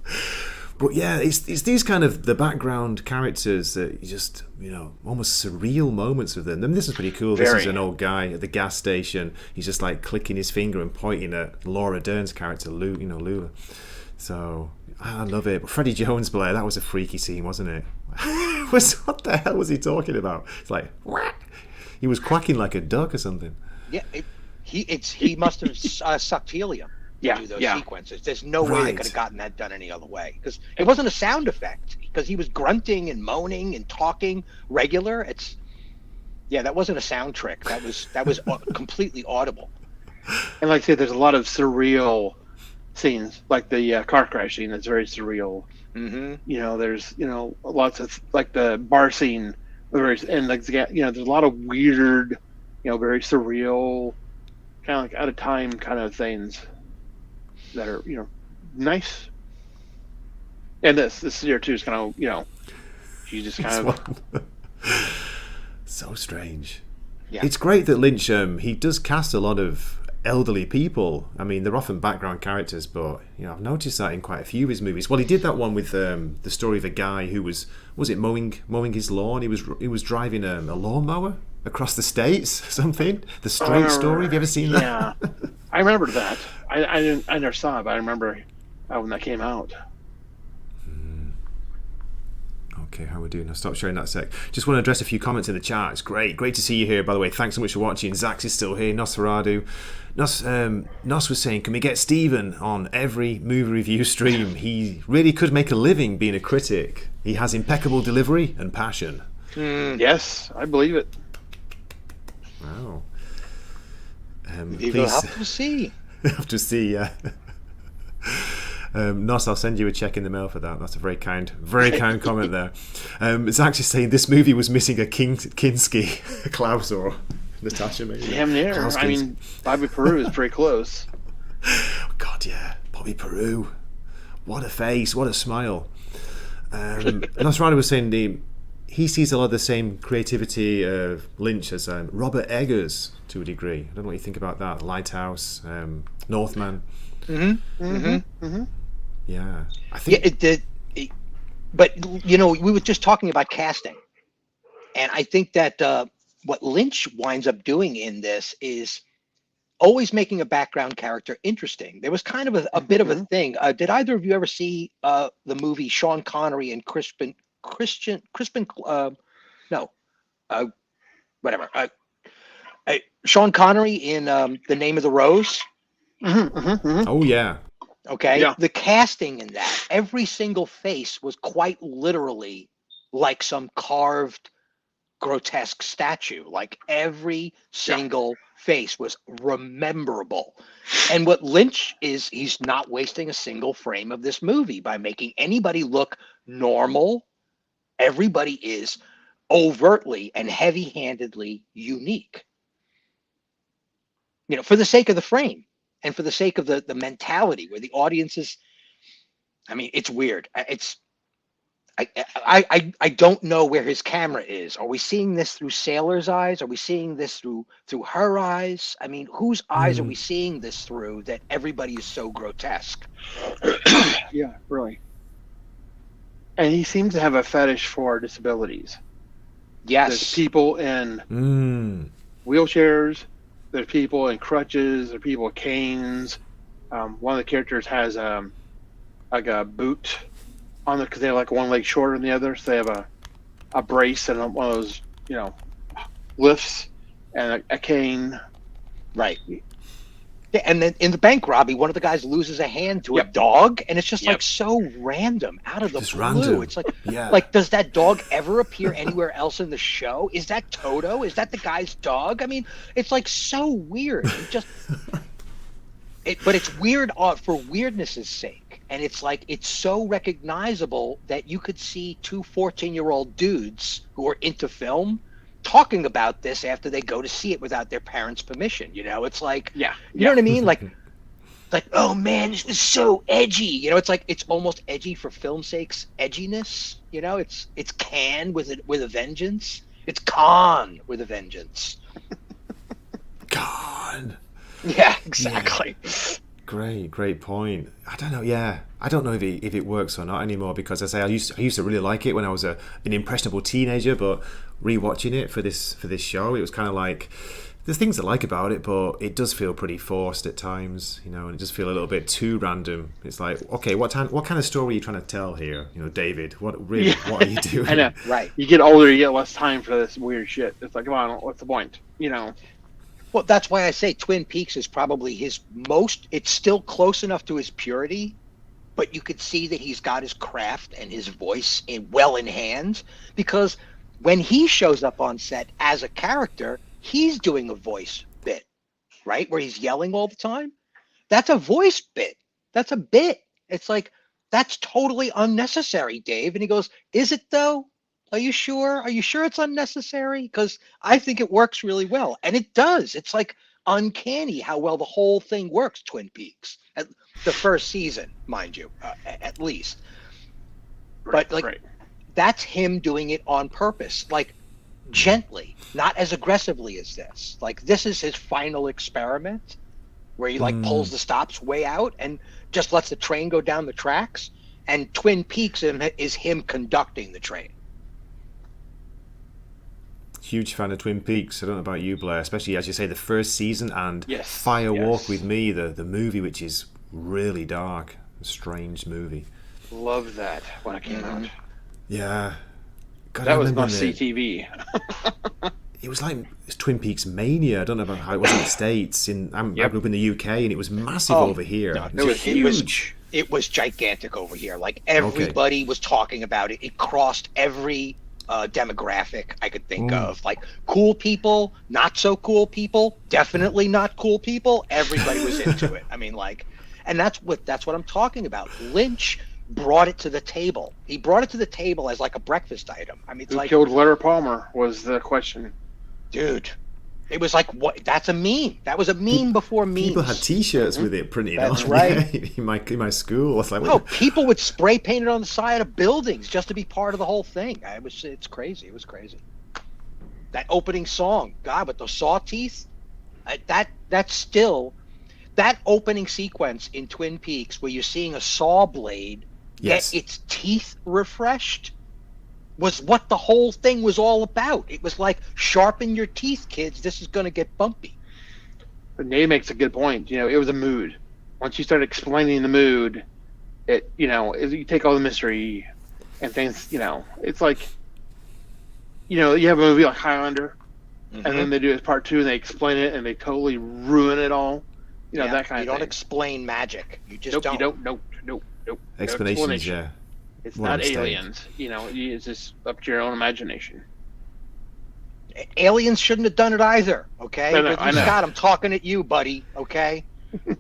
But yeah, it's these kind of the background characters that you just, almost surreal moments with them. I mean, this is pretty cool. Very. This is an old guy at the gas station. He's just like clicking his finger and pointing at Laura Dern's character, Lula. So I love it. But Freddie Jones, Blair, that was a freaky scene, wasn't it? What the hell was he talking about? It's like, whack. He was quacking like a duck or something. Yeah, he must have sucked helium. Do those sequences. There's no way they could have gotten that done any other way, because it wasn't a sound effect, because he was grunting and moaning and talking regular. That wasn't a sound trick. That was completely audible. And like I said, there's a lot of surreal scenes, like the car crash scene. That's very surreal. Mm-hmm. There's lots of, like, the bar scene, and like there's a lot of weird, very surreal, kind of like out of time kind of things that are nice. And this year too is kind of she just kind of so strange. Yeah. It's great that Lynch he does cast a lot of elderly people. I mean, they're often background characters, but I've noticed that in quite a few of his movies. Well, he did that one with the story of a guy who was it mowing his lawn. He was driving a lawnmower across the states, something. The Straight Story. Have you ever seen that? Yeah, I remember that. I never saw it, but I remember when that came out. Okay, how we doing? I'll stop sharing that sec. Just want to address a few comments in the chat. It's great to see you here, by the way. Thanks so much for watching. Zaxx is still here. Nosferatu. Nos was saying, can we get Steven on every movie review stream? He really could make a living being a critic. He has impeccable delivery and passion. Yes, I believe it. Wow. We'll have to see. Have to see, yeah. Nos, I'll send you a check in the mail for that. That's a very kind comment there. Zaxx is saying this movie was missing a Kinski, Klaus, or Natasha, maybe. Damn near. Klaus I mean, Bobby Peru is pretty close. Oh, God, yeah. Bobby Peru. What a face. What a smile. Nosferatu was saying he sees a lot of the same creativity of Lynch as Robert Eggers, to a degree. I don't know what you think about that. Lighthouse, Northman. Yeah, I think it did. But we were just talking about casting, and I think that what Lynch winds up doing in this is always making a background character interesting. There was kind of a bit of a thing. Did either of you ever see the movie Sean Connery and Sean Connery in The Name of the Rose? Oh yeah. Okay. Yeah. The casting in that, every single face was quite literally like some carved, grotesque statue. Like every single face was rememberable. And what Lynch is, he's not wasting a single frame of this movie by making anybody look normal. Everybody is overtly and heavy-handedly unique. For the sake of the frame. And for the sake of the mentality, where the audience is, I mean, it's weird. I don't know where his camera is. Are we seeing this through Sailor's eyes? Are we seeing this through her eyes? I mean, whose eyes are we seeing this through that everybody is so grotesque? Yeah, really. And he seems to have a fetish for disabilities. Yes. There's people in wheelchairs. There's people in crutches. There's people with canes. One of the characters has like a boot on it because they have like one leg shorter than the other. So they have a brace and one of those, lifts and a cane. Right. And then in the bank robbery, one of the guys loses a hand to a dog, and it's just like so random, out of the blue. Random. It's like, does that dog ever appear anywhere else in the show? Is that Toto? Is that the guy's dog? I mean, it's like so weird. But it's weird for weirdness' sake, and it's like it's so recognizable that you could see two 14-year-old dudes who are into film talking about this after they go to see it without their parents' permission. You know, it's like, you know what I mean? Like, oh man, this was so edgy. You know, it's like, it's almost edgy for film's sake's edginess. You know, it's Can with a vengeance. It's Con with a vengeance. Con. Yeah, exactly. Yeah. Great point. I don't know. Yeah, I don't know if it works or not anymore, because I used to really like it when I was an impressionable teenager, but rewatching it for this show, it was kind of like, there's things I like about it, but it does feel pretty forced at times, you know, and it just feel a little bit too random. It's like, okay, what kind of story are you trying to tell here, you know, David? What are you doing? I know, right? You get older, you get less time for this weird shit. It's like, come on, what's the point? You know. Well, that's why I say Twin Peaks is probably his most. It's still close enough to his purity, but you could see that he's got his craft and his voice well in hand, because when he shows up on set as a character, he's doing a voice bit, right? Where he's yelling all the time. That's a voice bit. That's a bit. It's like, that's totally unnecessary, Dave. And he goes, is it though? Are you sure? Are you sure it's unnecessary? Because I think it works really well. And it does. It's like uncanny how well the whole thing works, Twin Peaks. At the first season, mind you, at least. But like, that's him doing it on purpose. Like, gently, not as aggressively as this. Like, this is his final experiment where he like pulls the stops way out and just lets the train go down the tracks. And Twin Peaks is him conducting the train. Huge fan of Twin Peaks. I don't know about you, Blair, especially as you say the first season, and Fire Walk with Me, the movie, which is really dark, strange movie. Love that when it came out. Yeah. God, that was must see TV. It was like Twin Peaks mania. I don't know about how it was in the States. I grew up in the UK, and it was massive over here. No, it was huge. It was gigantic over here. Like, everybody was talking about it. It crossed every demographic I could think of. Like, cool people, not so cool people, definitely not cool people. Everybody was into it. I mean, like, and that's what I'm talking about. Lynch brought it to the table. He brought it to the table as like a breakfast item. I mean, it's who killed Larry Palmer was the question. Dude, it was like, what? That's a meme. That was a meme before memes. People had T-shirts with it printed on. That's right. in my school. It's like, people would spray paint it on the side of buildings just to be part of the whole thing. It's crazy. It was crazy. That opening song, God, with those saw teeth. That's still that opening sequence in Twin Peaks where you're seeing a saw blade get its teeth refreshed. Was what the whole thing was all about. It was like, sharpen your teeth, kids. This is going to get bumpy. But Nate makes a good point. You know, it was a mood. Once you start explaining the mood, it, you know, you take all the mystery and things, you know, it's like, you know, you have a movie like Highlander, and then they do it part 2 and they explain it and they totally ruin it all. You know, that kind of thing. You don't explain magic. You just don't. You don't. Nope. Explanations, yeah. It's not aliens, you know. It's just up to your own imagination. Aliens shouldn't have done it either, okay? No, Ridley Scott, I'm talking at you, buddy, okay?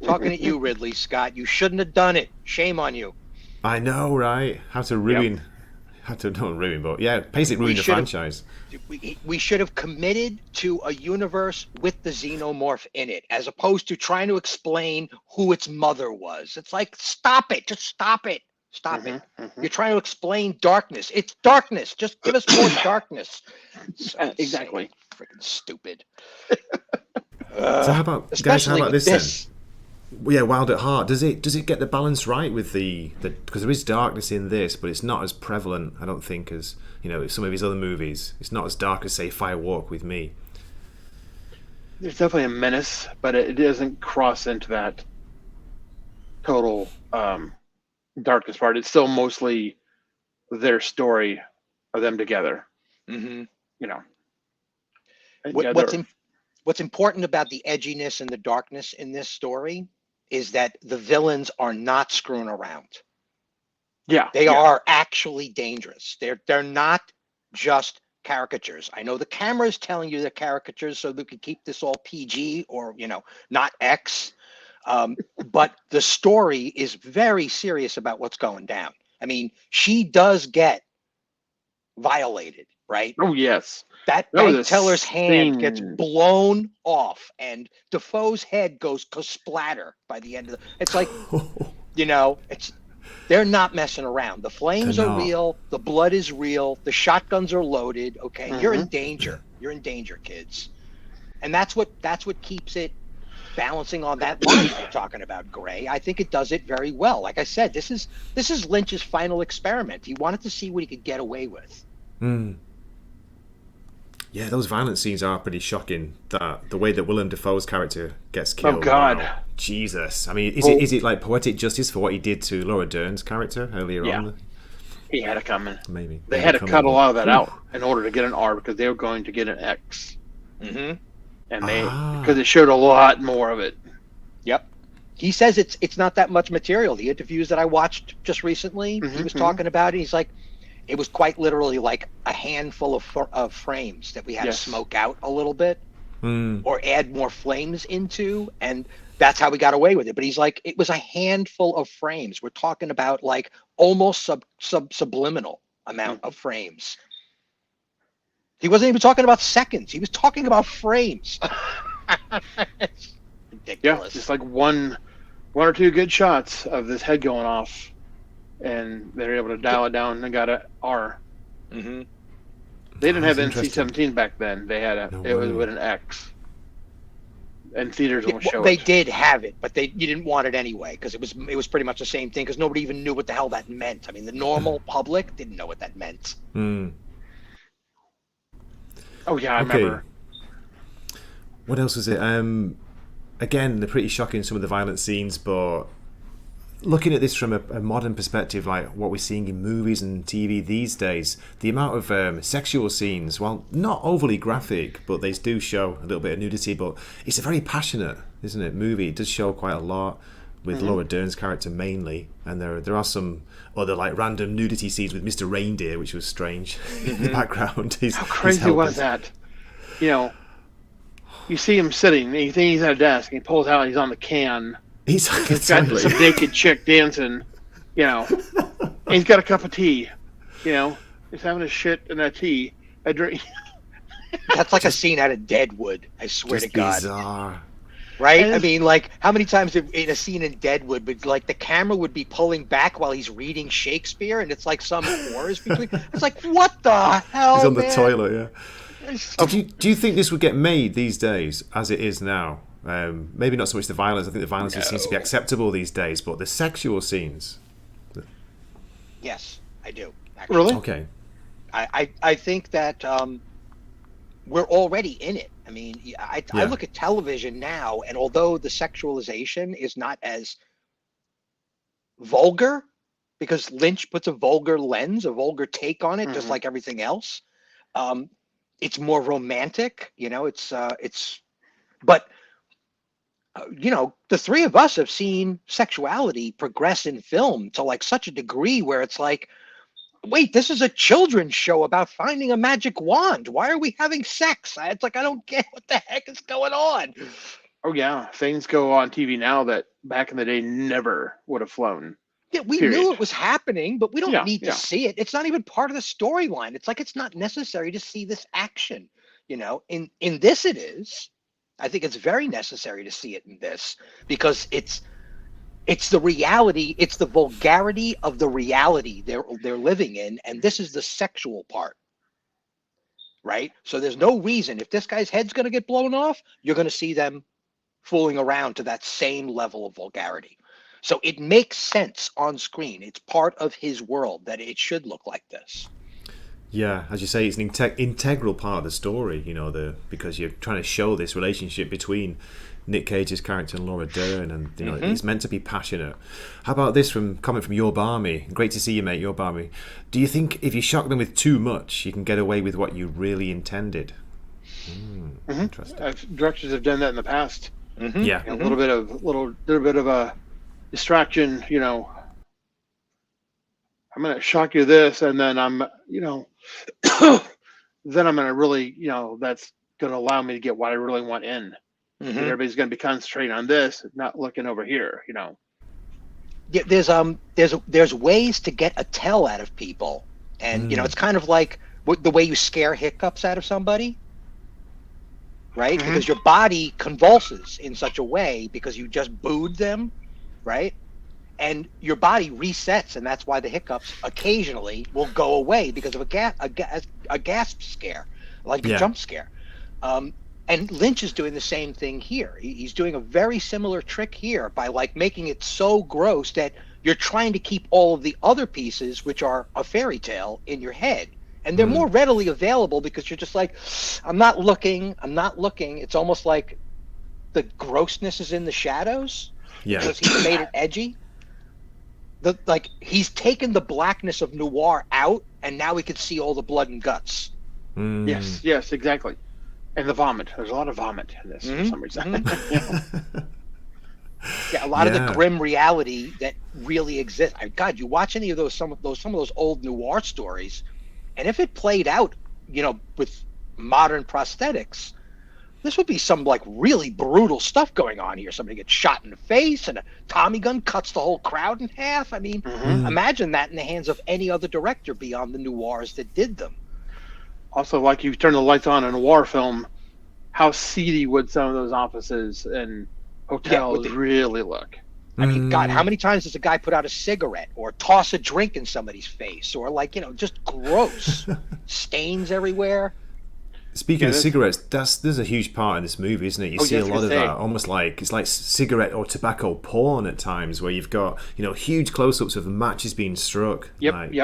Talking at you, Ridley Scott. You shouldn't have done it. Shame on you. I know, right? How to ruin... Not ruin, but yeah, basically ruin the franchise. We should have committed to a universe with the xenomorph in it, as opposed to trying to explain who its mother was. It's like, stop it. Just stop it. Stop it. You're trying to explain darkness. It's darkness. Just give us more darkness. Exactly. Freaking stupid. So how about this then? Yeah, Wild at Heart. Does it get the balance right with the because there is darkness in this, but it's not as prevalent, I don't think, as, you know, some of his other movies. It's not as dark as, say, Fire Walk with Me. There's definitely a menace, but it doesn't cross into that total darkness part. It's still mostly their story of them together. Mm-hmm. You know. what's important about the edginess and the darkness in this story is that the villains are not screwing around. Yeah. They are actually dangerous. They're not just caricatures. I know the camera is telling you they're caricatures so they can keep this all PG or, not X. But the story is very serious about what's going down. I mean, she does get violated, right? Oh, yes. That bank teller's hand gets blown off, and Defoe's head goes splatter by the end of it's like, they're not messing around. The flames are real. The blood is real. The shotguns are loaded. Okay, You're in danger. You're in danger, kids. And that's what keeps it balancing on that line you're talking about, Gray. I think it does it very well. Like I said, this is Lynch's final experiment. He wanted to see what he could get away with. Yeah, those violent scenes are pretty shocking. The way that Willem Dafoe's character gets killed. Oh God, wow. Jesus! I mean, is it like poetic justice for what he did to Laura Dern's character earlier on? He had it coming. Maybe they had to cut a lot of that out in order to get an R because they were going to get an X. And because it showed a lot more of it. Yep. He says it's not that much material. The interviews that I watched just recently, he was talking about it. He's like, it was quite literally like a handful of frames that we had to smoke out a little bit or add more flames into, and that's how we got away with it. But he's like, it was a handful of frames. We're talking about like almost subliminal amount of frames. He wasn't even talking about seconds. He was talking about frames. It's ridiculous. Yeah, just like one or two good shots of this head going off, and they're able to dial it down and got an R. They didn't have NC-17 back then. They had it was with an X. And theaters won't show they did have it, but you didn't want it anyway because it was pretty much the same thing because nobody even knew what the hell that meant. I mean, the normal public didn't know what that meant. Oh yeah, I remember. What else was it? Again, they're pretty shocking, some of the violent scenes, but looking at this from a modern perspective, like what we're seeing in movies and TV these days, the amount of sexual scenes, well, not overly graphic, but they do show a little bit of nudity, but it's a very passionate, isn't it, movie. It does show quite a lot with Laura Dern's character mainly, and there are some other like random nudity scenes with Mr. Reindeer, which was strange in the background. How crazy was that? You see him sitting, and you think he's at a desk, and he pulls out, and he's on the can. He's got some naked chick dancing, and he's got a cup of tea, he's having a shit and a tea, a drink. That's like a scene out of Deadwood, I swear to God. Bizarre. Right? I mean, like, how many times in a scene in Deadwood, but like the camera would be pulling back while he's reading Shakespeare, and it's like some wars between. It's like, what the hell? He's on the toilet, yeah. Do you think this would get made these days as it is now? Maybe not so much the violence. I think the violence seems to be acceptable these days, but the sexual scenes. Yes, I do. Actually. Really? Okay. I think that we're already in it. I mean, I look at television now, and although the sexualization is not as vulgar, because Lynch puts a vulgar lens, a vulgar take on it, just like everything else, it's more romantic. But the three of us have seen sexuality progress in film to like such a degree where it's like, wait, this is a children's show about finding a magic wand. Why are we having sex? It's like, I don't get what the heck is going on. Oh, yeah. Things go on TV now that back in the day never would have flown. Yeah, we knew it was happening, but we don't need to see it. It's not even part of the storyline. It's like it's not necessary to see this action. In this it is. I think it's very necessary to see it in this because it's the reality, it's the vulgarity of the reality they're living in, and this is the sexual part, right? So there's no reason, if this guy's head's going to get blown off, you're going to see them fooling around to that same level of vulgarity. So it makes sense on screen. It's part of his world that it should look like this. Yeah, as you say, it's an integral part of the story, because you're trying to show this relationship between Nick Cage's character and Laura Dern, and it's meant to be passionate. How about this comment from Your Barmy? Great to see you, mate, Your Barmy. Do you think if you shock them with too much, you can get away with what you really intended? Mm-hmm. Directors have done that in the past. Mm-hmm. Yeah. A little bit of a distraction. I'm going to shock you this, and then I'm then I'm going to really, that's going to allow me to get what I really want in. Mm-hmm. Everybody's going to be concentrating on this, not looking over here. Yeah, there's ways to get a tell out of people, and it's kind of like the way you scare hiccups out of somebody, right? Mm-hmm. Because your body convulses in such a way because you just booed them, right? And your body resets, and that's why the hiccups occasionally will go away because of a gasp scare, like a jump scare. And Lynch is doing the same thing here. He's doing a very similar trick here by like making it so gross that you're trying to keep all of the other pieces, which are a fairy tale, in your head. And they're more readily available because you're just like, I'm not looking. It's almost like the grossness is in the shadows because he's made it edgy. He's taken the blackness of noir out, and now we can see all the blood and guts. Yes, exactly. And the vomit. There's a lot of vomit in this for some reason. A lot of the grim reality that really exists. God, you watch any of some of those old noir stories, and if it played out, with modern prosthetics, this would be some like really brutal stuff going on here. Somebody gets shot in the face, and a Tommy gun cuts the whole crowd in half. I mean, imagine that in the hands of any other director beyond the noirs that did them. Also, like you turn the lights on in a war film, how seedy would some of those offices and hotels really look? I mean, God, how many times does a guy put out a cigarette or toss a drink in somebody's face, or just gross stains everywhere? Speaking of cigarettes, there's a huge part in this movie, isn't it? You see a lot of that, almost like it's like cigarette or tobacco porn at times, where you've got huge close-ups of matches being struck,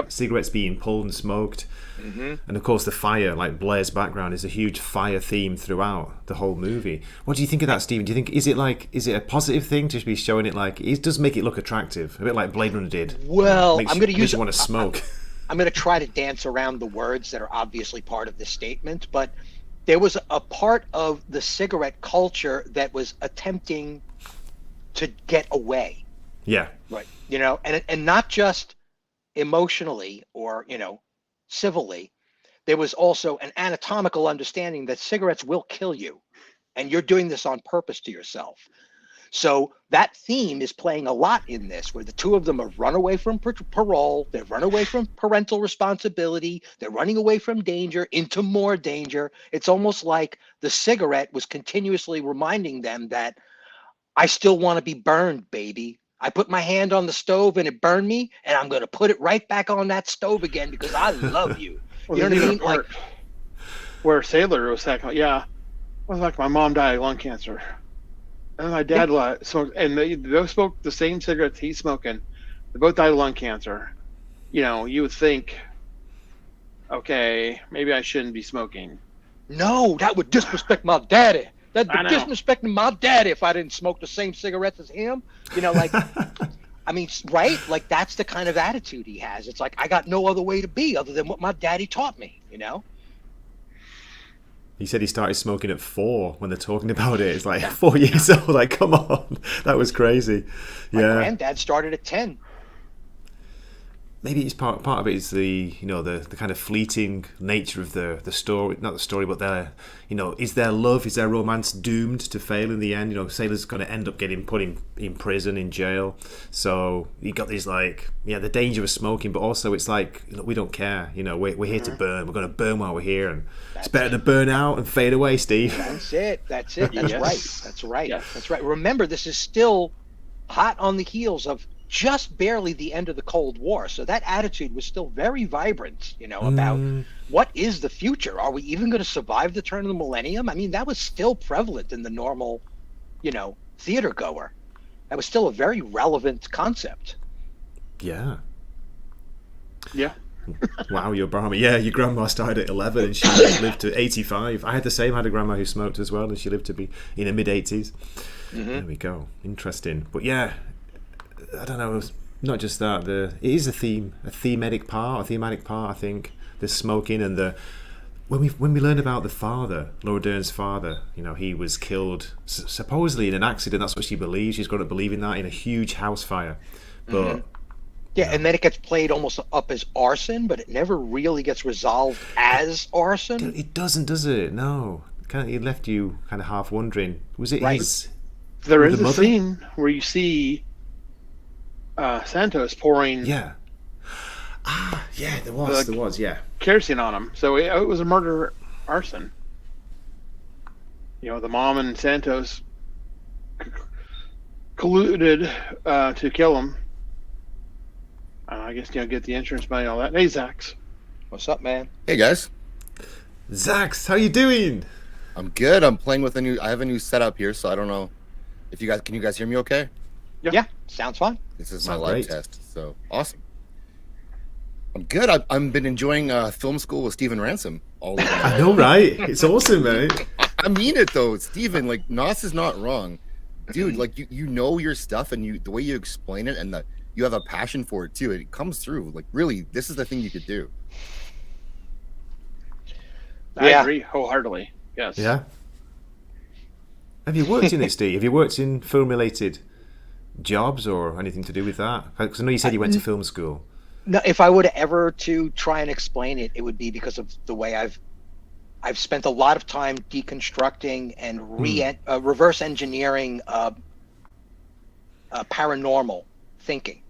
cigarettes being pulled and smoked, and of course the fire. Like Blair's background is a huge fire theme throughout the whole movie. What do you think of that, Stephen? Do you think is it a positive thing to be showing it like it does make it look attractive, a bit like Blade Runner did? Well, I'm going to use you want to smoke. I'm going to try to dance around the words that are obviously part of this statement, but there was a part of the cigarette culture that was attempting to get away. Yeah. Right. And not just emotionally or, civilly. There was also an anatomical understanding that cigarettes will kill you, and you're doing this on purpose to yourself. So that theme is playing a lot in this, where the two of them have run away from parole, they've run away from parental responsibility, they're running away from danger into more danger. It's almost like the cigarette was continuously reminding them that I still want to be burned, baby. I put my hand on the stove and it burned me, and I'm going to put it right back on that stove again because I love you. Well, you know what I mean? Like where Sailor was like, my mom died of lung cancer. And my dad smoked, and they both smoked the same cigarettes he's smoking. They both died of lung cancer. You would think, okay, maybe I shouldn't be smoking. No, that would disrespect my daddy. That'd be disrespecting my daddy if I didn't smoke the same cigarettes as him. I mean, right? Like, that's the kind of attitude he has. It's like, I got no other way to be other than what my daddy taught me, He said he started smoking at 4 when they're talking about it. It's like 4 years old. Like, come on. That was crazy. My granddad started at 10. Maybe it's part of it is the the kind of fleeting nature of the story, not the story, but is their love, is their romance doomed to fail in the end? Sailor's going to end up getting put in prison, in jail. So you got these the danger of smoking, but also it's like we don't care. We're here to burn. We're going to burn while we're here, and it's better to burn out and fade away, Steve. That's it. That's right. That's right. Yes. That's right. Remember, this is still hot on the heels of just barely the end of the Cold War. So that attitude was still very vibrant, about what is the future? Are we even going to survive the turn of the millennium? I mean, that was still prevalent in the normal, theater goer. That was still a very relevant concept. Yeah. Yeah. Wow, your grandma. Yeah, your grandma started at 11 and she lived to 85. I had the same. I had a grandma who smoked as well, and she lived to be in her mid-80s. There we go. Interesting. But yeah, I don't know. Not just that. It is a thematic part. I think the smoking and the when we learn about the father, Laura Dern's father, he was killed supposedly in an accident. That's what she believes. She's got to believe in that, in a huge house fire. But and then it gets played almost up as arson, but it never really gets resolved as arson. It doesn't, does it? No. It left you kind of half wondering. Was it his? There is a scene where you see Santos pouring. Yeah. Yeah, there was, yeah. Kerosene on him. So it was a murder arson. The mom and Santos colluded to kill him. I guess, get the insurance money and all that. Hey, Zaxx. What's up, man? Hey, guys. Zaxx, how you doing? I'm good. I'm playing with I have a new setup here, so I don't know if can you guys hear me okay? Yeah, sounds fine. This is my live test, so awesome. I'm good. I've been enjoying film school with Stephen Ransom all the time. I know, right? It's awesome, man. I mean it though, Stephen. Like Nos is not wrong, dude. Like you know your stuff, and the way you explain it, and you have a passion for it too. It comes through. Like really, this is the thing you could do. I agree wholeheartedly. Yes. Yeah. Have you worked in it, Steve? Have you worked in film-related jobs or anything to do with that? Because I know you said you went to film school. No, if I were to ever to try and explain it, it would be because of the way I've spent a lot of time deconstructing and reverse engineering paranormal thinking.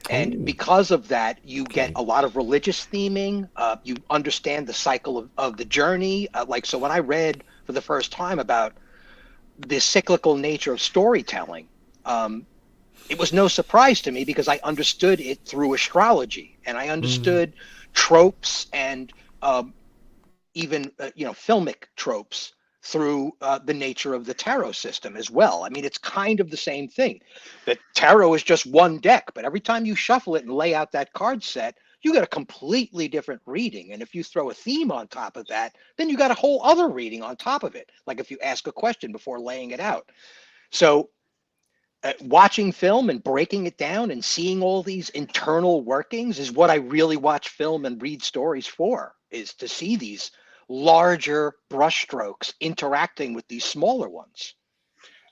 And because of that, you get a lot of religious theming. You understand the cycle of the journey. So when I read for the first time about the cyclical nature of storytelling, it was no surprise to me because I understood it through astrology, and I understood tropes and even filmic tropes through the nature of the tarot system as well. I mean, it's kind of the same thing. The tarot is just one deck, but every time you shuffle it and lay out that card set, you get a completely different reading. And if you throw a theme on top of that, then you got a whole other reading on top of it. Like if you ask a question before laying it out. So watching film and breaking it down and seeing all these internal workings is what I really watch film and read stories for, is to see these larger brushstrokes interacting with these smaller ones.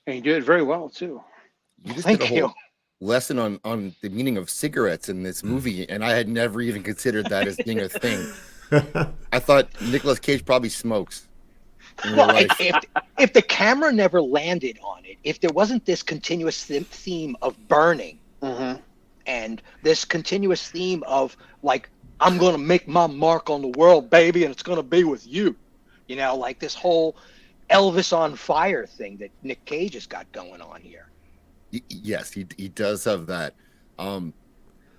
And you do it very well too. You just did a whole lesson on the meaning of cigarettes in this movie, and I had never even considered that as being a thing. I thought Nicolas Cage probably smokes. Well, if the camera never landed on it, if there wasn't this continuous theme of burning, and this continuous theme of like, I'm going to make my mark on the world, baby, and it's going to be with you. Like this whole Elvis on fire thing that Nick Cage has got going on here. Yes, he does have that.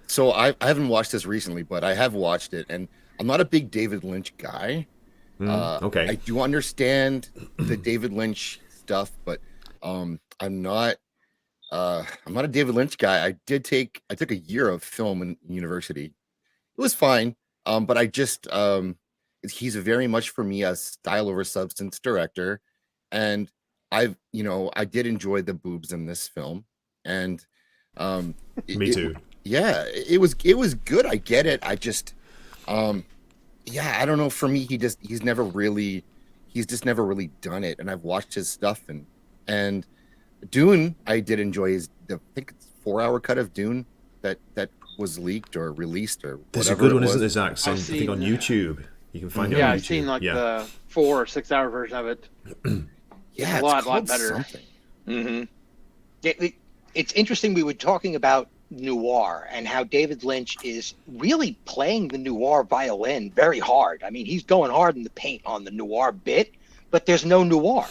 So I haven't watched this recently, but I have watched it, and I'm not a big David Lynch guy. Okay. I do understand the David Lynch stuff, but I'm not a David Lynch guy. I took a year of film in university. It was fine, but I just he's very much for me a style over substance director, and I did enjoy the boobs in this film, and me too. It was good. I get it. I just I don't know. For me, he's just never really done it, and I've watched his stuff and Dune. I did enjoy I think it's 4-hour cut of Dune that was leaked or released or whatever. There's a good one, isn't there, Zaxx? I think on YouTube. You can find it on YouTube. I've seen the 4 or 6 hour version of it. It's a lot better. It's interesting. We were talking about noir and how David Lynch is really playing the noir violin very hard. I mean, he's going hard in the paint on the noir bit, but there's no noir.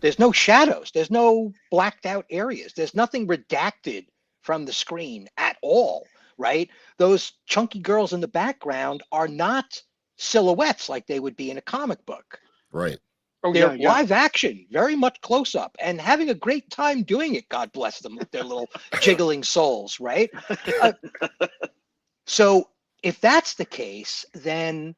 There's no shadows. There's no blacked out areas. There's nothing redacted from the screen at all, right? Those chunky girls in the background are not silhouettes like they would be in a comic book. Right. They're live action, very much close up, and having a great time doing it. God bless them with their little jiggling souls, right? So if that's the case, then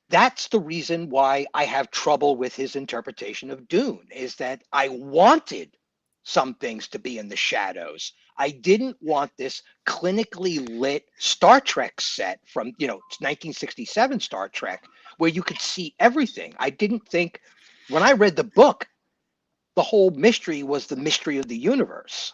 that's the reason why I have trouble with his interpretation of Dune, is that I wanted some things to be in the shadows. I didn't want this clinically lit Star Trek set from 1967 Star Trek where you could see everything. I didn't think when I read the book, the whole mystery was the mystery of the universe.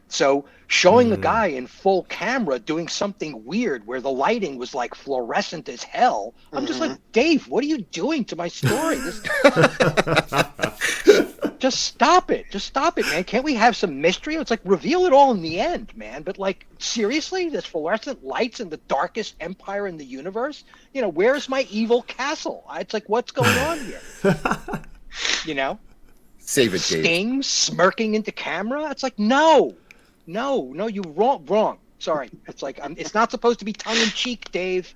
So showing a guy in full camera doing something weird where the lighting was like fluorescent as hell, I'm just like, Dave, what are you doing to my story? Just stop it. Just stop it, man. Can't we have some mystery? It's like reveal it all in the end, man. But like, seriously, there's fluorescent lights in the darkest empire in the universe? Where's my evil castle? It's like, what's going on here? Save it, Dave. Sting smirking into camera? It's like, no, you wrong. Sorry. It's like, it's not supposed to be tongue-in-cheek, Dave.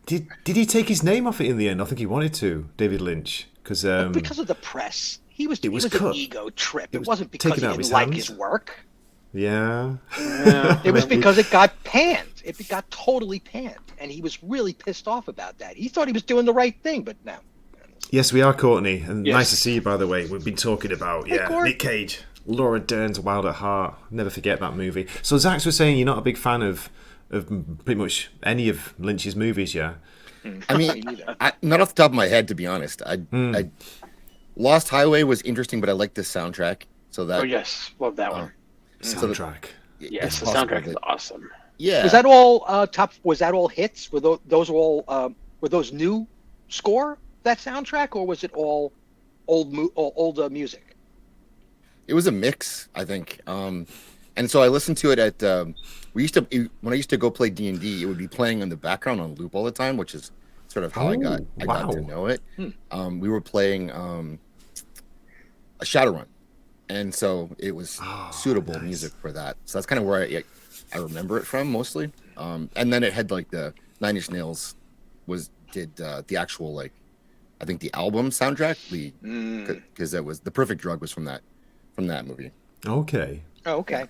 Did he take his name off it in the end? I think he wanted to, David Lynch. Because of the press. It was an ego trip. It wasn't because he didn't like his work. Yeah. It was because it got panned. It got totally panned. And he was really pissed off about that. He thought he was doing the right thing, but no. Yes, we are, Courtney. And nice to see you, by the way. We've been talking about, Nick Cage. Laura Dern's Wild at Heart. Never forget that movie. So Zaxx was saying you're not a big fan of pretty much any of Lynch's movies, yeah? I mean, not off the top of my head, to be honest. I Lost Highway was interesting, but I liked the soundtrack. So that. Oh yes, love that one. Soundtrack. Yes, the soundtrack is awesome. Yeah. Was that all Was that all hits? Were those all? Were those new score, that soundtrack, or was it all old music? It was a mix, I think. And so I listened to it at. When I used to go play D&D, it would be playing in the background on loop all the time, which is sort of how I got to know it. We were playing a Shadowrun, and so it was suitable music for that. So that's kind of where I remember it from mostly. And then it had like the Nine Inch Nails did the actual I think the album soundtrack, because that was The Perfect Drug was from that movie. Okay. Oh, okay.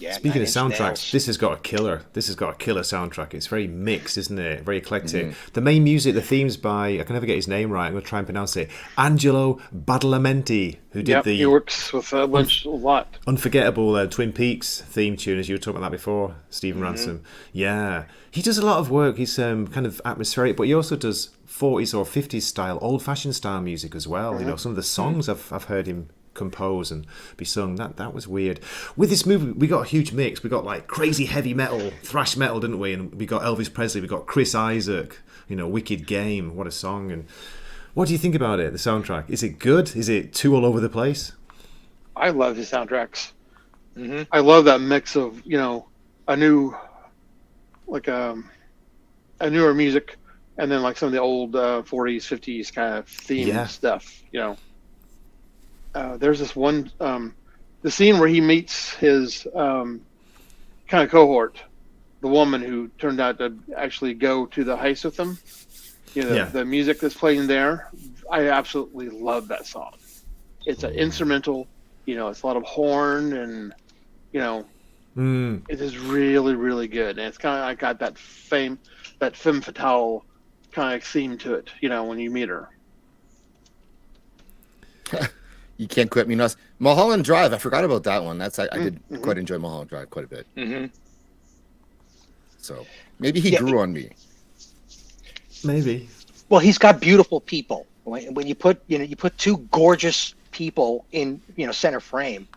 Yeah, speaking of soundtracks, this has got a killer soundtrack. It's very mixed, isn't it? Very eclectic. The main music, the theme's by, I can never get his name right, I'm going to try and pronounce it, Angelo Badalamenti, who did he works with Lynch a lot. Unforgettable Twin Peaks theme tune, as you were talking about that before, Stephen Ransom. Yeah. He does a lot of work. He's kind of atmospheric, but he also does 40s or 50s style, old-fashioned style music as well. Some of the songs I've heard him compose and be sung. That was weird. With this movie, we got a huge mix. We got like crazy heavy metal, thrash metal, didn't we? And we got Elvis Presley. We got Chris Isaac. Wicked Game. What a song! And what do you think about it? The soundtrack, is it good? Is it too all over the place? I love his soundtracks. I love that mix of a new, a newer music, and then like some of the old 40s, 50s kind of theme stuff. There's this one, the scene where he meets his kind of cohort, the woman who turned out to actually go to the heist with him. The music that's playing there, I absolutely love that song. It's an instrumental, it's a lot of horn and, it is really, really good. And it's kind of like got that femme fatale kind of theme to it, when you meet her. You can't quit me, Nuss. Mulholland Drive, I forgot about that one. I did quite enjoy Mulholland Drive quite a bit. So maybe he grew on me. Maybe. Well, he's got beautiful people. When you put two gorgeous people in center frame,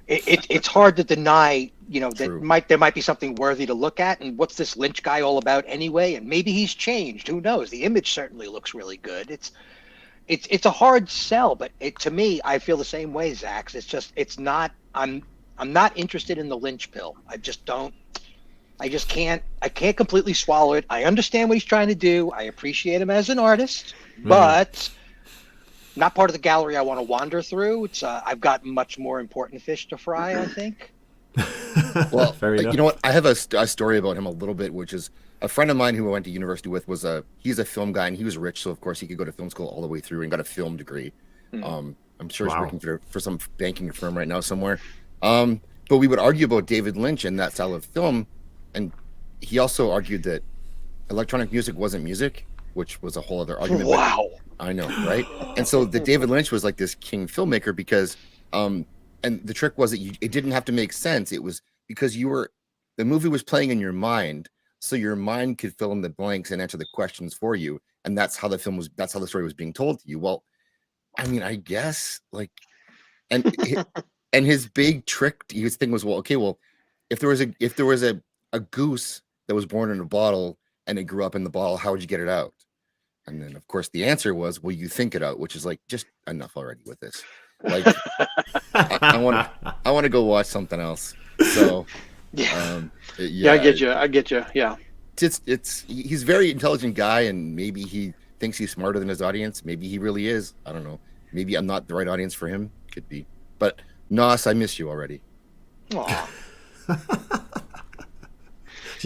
it's hard to deny that there might be something worthy to look at. And what's this Lynch guy all about anyway? And maybe he's changed. Who knows? The image certainly looks really good. It's a hard sell, but to me, I feel the same way, Zaxx. It's not. I'm not interested in the Lynch pill. I can't completely swallow it. I understand what he's trying to do. I appreciate him as an artist, but not part of the gallery I want to wander through. I've got much more important fish to fry, I think. Well, you know what? I have a story about him a little bit, which is a friend of mine who I went to university with he's a film guy, and he was rich, so of course he could go to film school all the way through and got a film degree. I'm sure he's working for some banking firm right now somewhere. But we would argue about David Lynch and that style of film, and he also argued that electronic music wasn't music, which was a whole other argument. Wow. I know, right? And so the David Lynch was like this king filmmaker because and the trick was that it didn't have to make sense. It was because the movie was playing in your mind, so your mind could fill in the blanks and answer the questions for you, and that's how the story was being told to you. Well, I mean, I guess like, and and his big trick, his thing was, well, okay, well, if there was a goose that was born in a bottle and it grew up in the bottle, how would you get it out? And then, of course, the answer was, well, you think it out, which is like, just enough already with this. Like, I want to go watch something else. So, yeah, I get you. Yeah, he's a very intelligent guy, and maybe he thinks he's smarter than his audience. Maybe he really is. I don't know. Maybe I'm not the right audience for him. Could be. But Nos, I miss you already. Aw. Do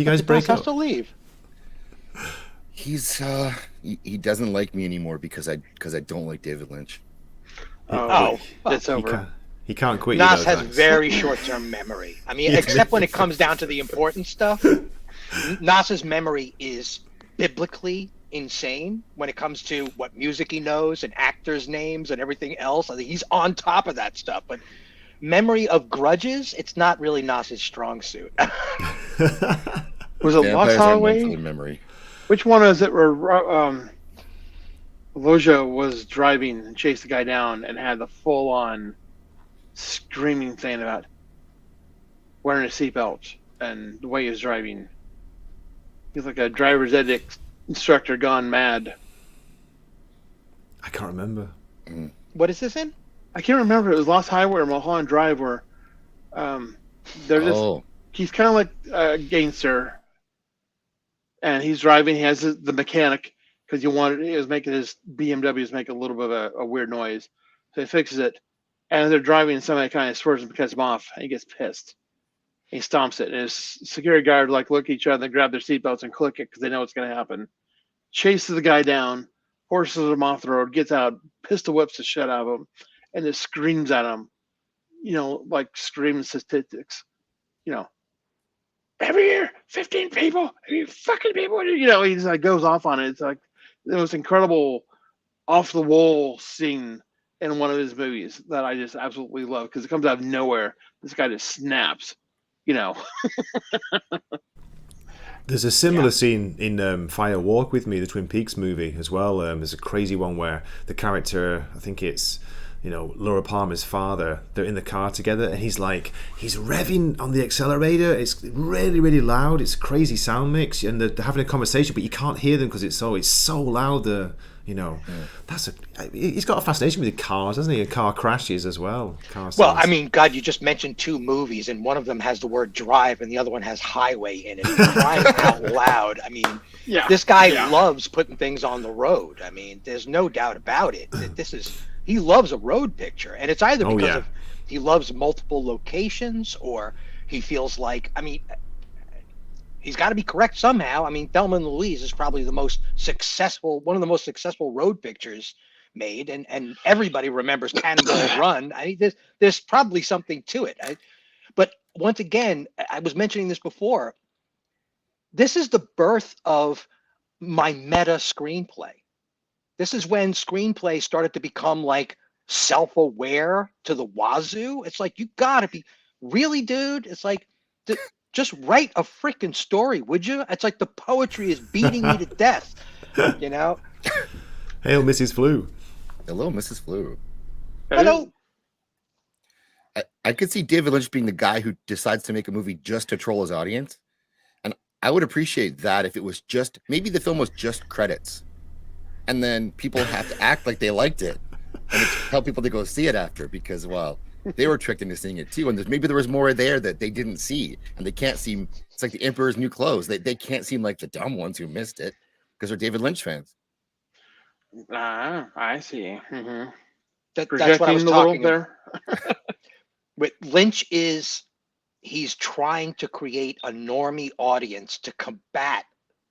you guys break up? Has to leave. He's he doesn't like me anymore because I don't like David Lynch. Oh, it's over. He can't quit. Nas has very short-term memory. I mean, except when it comes down to the important stuff. Nas's memory is biblically insane when it comes to what music he knows and actors' names and everything else. I think he's on top of that stuff. But memory of grudges, it's not really Nas's strong suit. Was it Lost Highway? Memory. Which one is it where Loja was driving and chased the guy down and had the full-on screaming thing about wearing a seatbelt and the way he was driving? He's like a driver's ed instructor gone mad. I can't remember. What is this in? I can't remember. It was Lost Highway or Mulholland Drive where he's kind of like a gangster. And he's driving. He has the mechanic because he was making his BMWs make a little bit of a weird noise. So he fixes it. And they're driving, and somebody kind of swerves and cuts him off. And he gets pissed. He stomps it. And his security guard look at each other, grab their seatbelts, and click it because they know what's going to happen. Chases the guy down, forces him off the road, gets out, pistol whips the shit out of him, and just screams at him. Like screaming statistics. Every year, 15 people, you fucking people. He just like goes off on it. It's like the most incredible off the wall scene in one of his movies that I just absolutely love because it comes out of nowhere. This guy just snaps, There's a similar scene in Fire Walk With Me, the Twin Peaks movie as well. There's a crazy one where the character, I think it's Laura Palmer's father, they're in the car together and he's revving on the accelerator. It's really, really loud. It's a crazy sound mix and they're having a conversation, but you can't hear them because it's so loud. He's got a fascination with the cars, hasn't he? And car crashes as well. Well, I mean, God, you just mentioned two movies and one of them has the word drive and the other one has highway in it. Drive out loud. I mean, this guy loves putting things on the road. I mean, there's no doubt about it. He loves a road picture, and it's either because he loves multiple locations or he feels like, I mean, he's got to be correct somehow. I mean, Thelma and Louise is probably one of the most successful road pictures made, and everybody remembers Cannonball Run. I mean, there's probably something to it. But once again, I was mentioning this before. This is the birth of my meta screenplay. This is when screenplays started to become like self-aware to the wazoo. It's like, you gotta be, really, dude? It's like, just write a freaking story, would you? It's like the poetry is beating me to death, Hail, Mrs. Flu. Hello, Mrs. Flu. Hello. I could see David Lynch being the guy who decides to make a movie just to troll his audience. And I would appreciate that if it was maybe the film was just credits. And then people have to act like they liked it and tell people to go see it after because, well, they were tricked into seeing it too. And maybe there was more there that they didn't see and they can't seem, it's like the Emperor's New Clothes. They can't seem like the dumb ones who missed it because they're David Lynch fans. I see. Mm-hmm. That's what I was talking there. But Lynch he's trying to create a normie audience to combat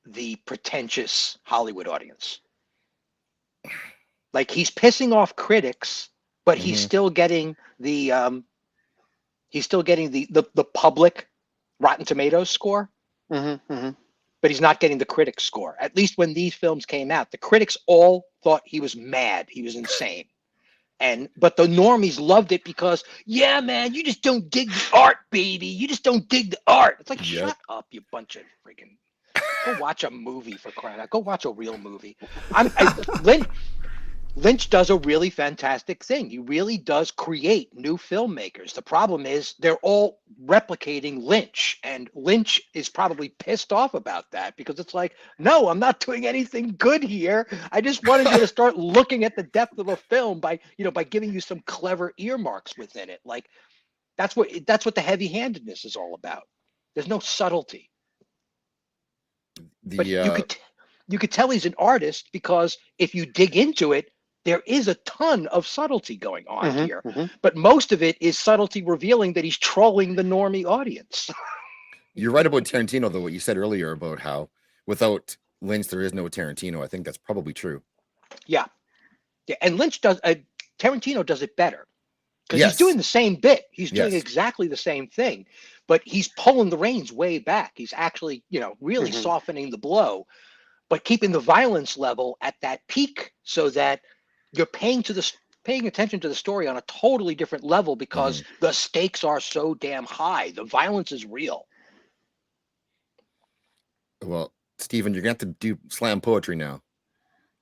the pretentious Hollywood audience. Like he's pissing off critics, but he's still getting the public Rotten Tomatoes score. But he's not getting the critics score. At least when these films came out, the critics all thought he was mad. He was insane. But the normies loved it because, yeah, man, you just don't dig the art, baby. You just don't dig the art. It's like, shut up, you bunch of freaking. Go watch a movie, for crying out. Go watch a real movie. Lynch does a really fantastic thing. He really does create new filmmakers. The problem is they're all replicating Lynch, and Lynch is probably pissed off about that because it's like, no, I'm not doing anything good here. I just wanted you to start looking at the depth of a film by giving you some clever earmarks within it. Like that's what the heavy-handedness is all about. There's no subtlety. But you could tell he's an artist because if you dig into it, there is a ton of subtlety going on here, but most of it is subtlety revealing that he's trolling the normie audience. You're right about Tarantino, though, what you said earlier about how without Lynch, there is no Tarantino. I think that's probably true. Yeah. And Tarantino does it better because he's doing the same bit. He's doing exactly the same thing, but he's pulling the reins way back. He's actually, really softening the blow, but keeping the violence level at that peak so that you're paying attention to the story on a totally different level because the stakes are so damn high. The violence is real. Well, Steven, you're going to have to do slam poetry now.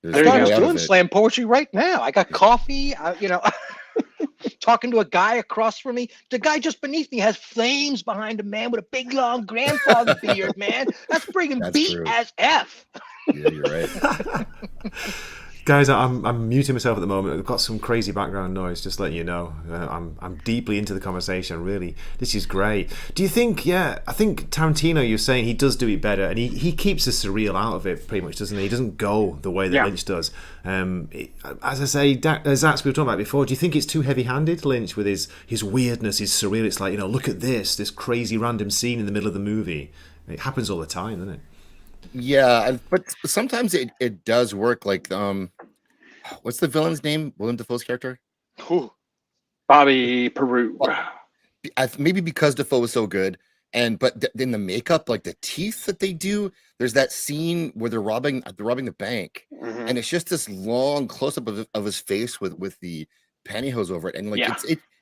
I'm doing slam poetry right now. I got coffee, talking to a guy across from me. The guy just beneath me has flames behind a man with a big, long grandfather beard, man. That's friggin' beat true. As F. Yeah, you're right. Guys, I'm muting myself at the moment. I've got some crazy background noise, just letting you know. I'm deeply into the conversation, really. This is great. Do you think, I think Tarantino, you're saying he does do it better, and he keeps the surreal out of it pretty much, doesn't he? He doesn't go the way that Lynch does. As I say, Zaxx, we were talking about it before, do you think it's too heavy-handed, Lynch, with his weirdness, his surreal? It's like, look at this crazy random scene in the middle of the movie. It happens all the time, doesn't it? Yeah, but sometimes it does work. Like, what's the villain's name? Willem Dafoe's character? Bobby Peru. Maybe because Dafoe was so good, but in the makeup, like the teeth that they do, there's that scene where they're robbing the bank, and it's just this long close up of his face with the pantyhose over it, and like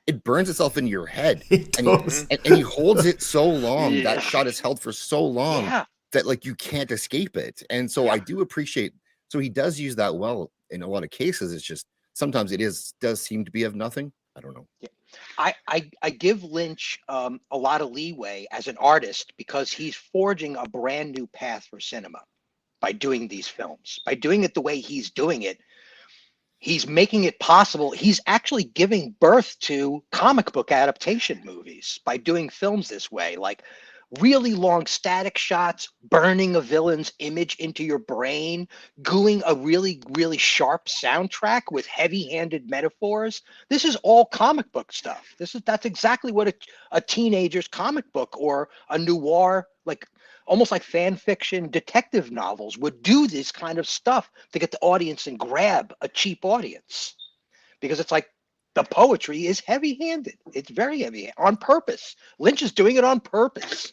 it burns itself into your head, and he holds it so long. Yeah. That shot is held for so long. Yeah. That like you can't escape it. And so I do appreciate, so he does use that well in a lot of cases. It's just sometimes does seem to be of nothing. I don't know. Yeah. I give Lynch a lot of leeway as an artist because he's forging a brand new path for cinema by doing these films. By doing it the way he's doing it, he's making it possible. He's actually giving birth to comic book adaptation movies by doing films this way. Like really long static shots, burning a villain's image into your brain, gooing a really, really sharp soundtrack with heavy-handed metaphors. This is all comic book stuff. That's exactly what a teenager's comic book or a noir, like almost like fan fiction detective novels would do this kind of stuff to get the audience and grab a cheap audience. Because it's like the poetry is heavy-handed. It's very heavy on purpose. Lynch is doing it on purpose.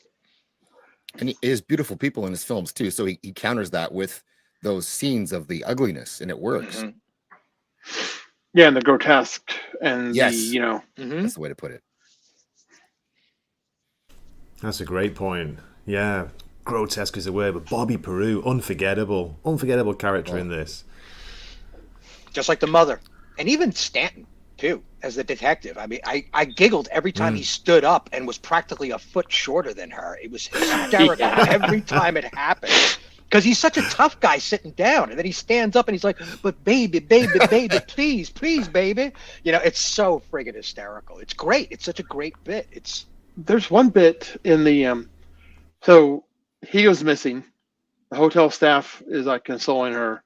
And he has beautiful people in his films too, so he counters that with those scenes of the ugliness, and it works. Yeah, and the grotesque, and that's the way to put it. That's a great point. Yeah, grotesque is the word, but Bobby Peru, unforgettable character in this. Just like the mother, and even Stanton too, as the detective. I mean, I giggled every time he stood up and was practically a foot shorter than her. It was hysterical every time it happened. Because he's such a tough guy sitting down, and then he stands up and he's like, "But baby, please, baby." It's so friggin' hysterical. It's great. It's such a great bit. There's one bit in the so he goes missing. The hotel staff is like consoling her,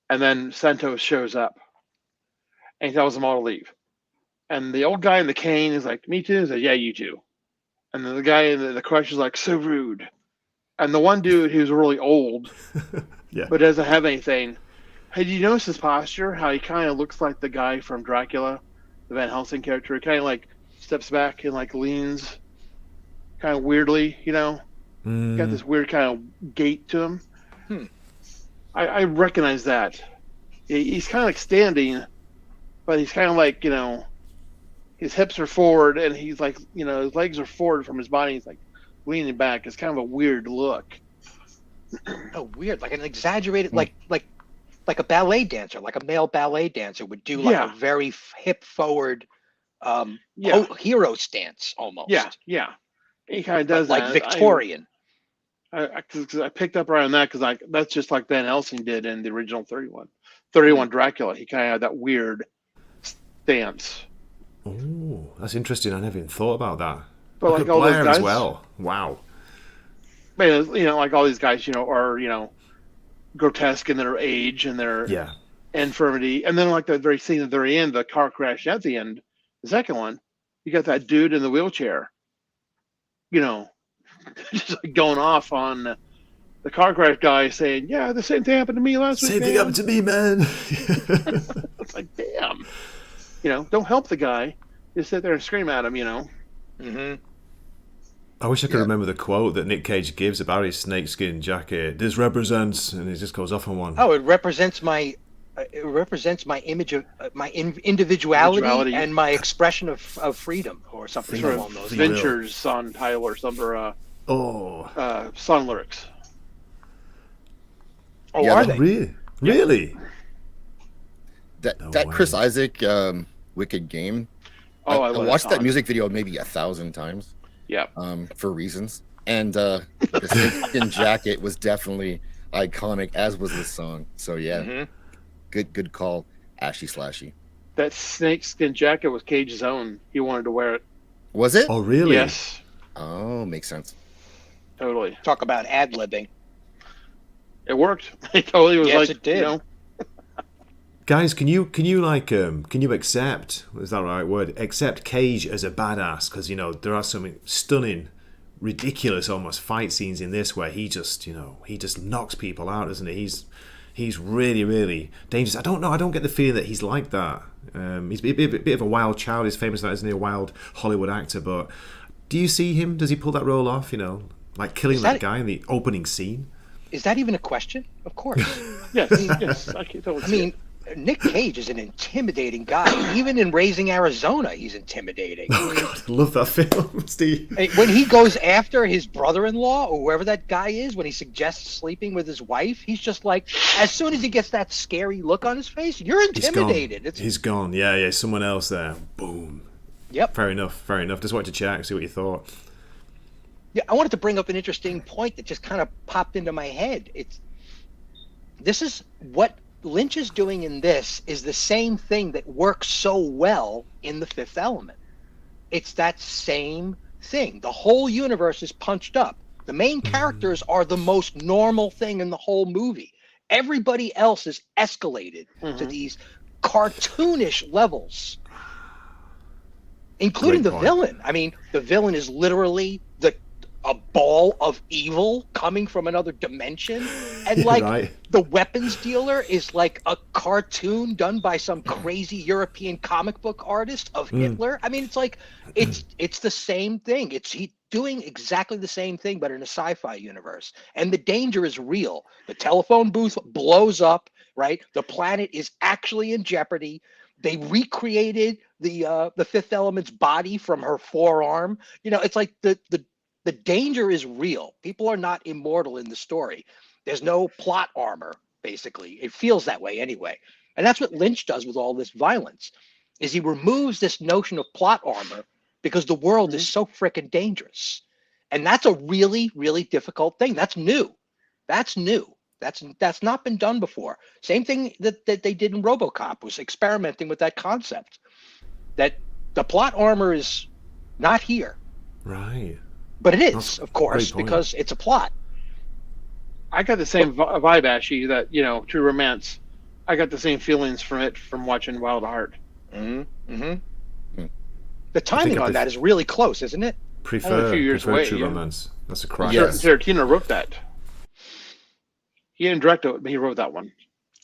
and then Santos shows up. And he tells them all to leave. And the old guy in the cane is like, "Me too?" He's like, "Yeah, you too." And then the guy in the crush is like, "So rude." And the one dude who's really old, but doesn't have anything. Hey, did you notice his posture? How he kind of looks like the guy from Dracula, the Van Helsing character. He kind of like steps back and like leans kind of weirdly, Got this weird kind of gait to him. I recognize that. He's kind of like standing, but he's kind of like, his hips are forward and he's like, his legs are forward from his body. He's like leaning back. It's kind of a weird look. Oh, weird, like an exaggerated, like a ballet dancer, like a male ballet dancer would do, like a very hip forward, hero stance almost. Yeah. He kind of does like that. Victorian. I picked up right on that because that's just like Van Helsing did in the original 31 Dracula. He kind of had that weird stance. Oh, that's interesting. I never even thought about that. But look like at all Blair those guys, as well. Wow. Like all these guys, are grotesque in their age and their infirmity, and then like the very scene at the very end, the car crash at the end, the second one, you got that dude in the wheelchair, just like going off on the car crash guy, saying, "Yeah, the same thing happened to me last week." Same thing happened to me, man. It's like, damn, don't help the guy, just sit there and scream at him, Mm-hmm. I wish I could remember the quote that Nick Cage gives about his snakeskin jacket. This represents, and he just goes off on one. Oh, it represents my image of my individuality and my expression of freedom, or something along those lines. Venture's song title or something, song lyrics. Oh, are they? Really? That Chris Isaac Wicked Game. I watched that music video maybe 1,000 times. Yeah. For reasons. And the snakeskin jacket was definitely iconic, as was the song. So yeah, good call, Ashy Slashy. That snakeskin jacket was Cage's own. He wanted to wear it. Was it? Oh, really? Yes. Oh, makes sense. Totally. Talk about ad-libbing. It worked. It totally was. Yes, it did. Guys, can you accept, is that the right word, accept Cage as a badass? Because, there are some stunning, ridiculous almost fight scenes in this where he just knocks people out, doesn't he? He's really, really dangerous. I don't know, I don't get the feeling that he's like that. He's a bit of a wild child. He's famous for that, isn't he? A wild Hollywood actor. But do you see him? Does he pull that role off, like killing that guy in the opening scene? Is that even a question? Of course. Yes. I mean, Nick Cage is an intimidating guy. Even in Raising Arizona, he's intimidating. Oh, God, I love that film, Steve. When he goes after his brother-in-law or whoever that guy is, when he suggests sleeping with his wife, he's just like, as soon as he gets that scary look on his face, you're intimidated. He's gone. Yeah, someone else there. Boom. Yep. Fair enough. Just wanted to check, see what you thought. Yeah, I wanted to bring up an interesting point that just kind of popped into my head. This is what Lynch is doing in this is the same thing that works so well in The Fifth Element. It's that same thing. The whole universe is punched up. The main characters are the most normal thing in the whole movie. Everybody else is escalated to these cartoonish levels, including the villain. I mean, the villain is literally a ball of evil coming from another dimension, and the weapons dealer is like a cartoon done by some crazy European comic book artist of Hitler. I mean, it's like it's the same thing. He doing exactly the same thing, but in a sci-fi universe, and the danger is real. The telephone booth blows up, right? The planet is actually in jeopardy. They recreated the Fifth Element's body from her forearm. It's like the danger is real. People are not immortal in the story. There's no plot armor, basically. It feels that way anyway. And that's what Lynch does with all this violence, is he removes this notion of plot armor because the world is so freaking dangerous. And that's a really, really difficult thing. That's new. That's not been done before. Same thing that they did in RoboCop, was experimenting with that concept, that the plot armor is not here. Right. But it is, of course, because it's a plot. I got the same vibe, Ashy, that, True Romance. I got the same feelings from it from watching Wild at Heart. The timing on that is really close, isn't it? Only a few years away. True Romance. That's a crime. Tarantino wrote that. He didn't direct it, but he wrote that one.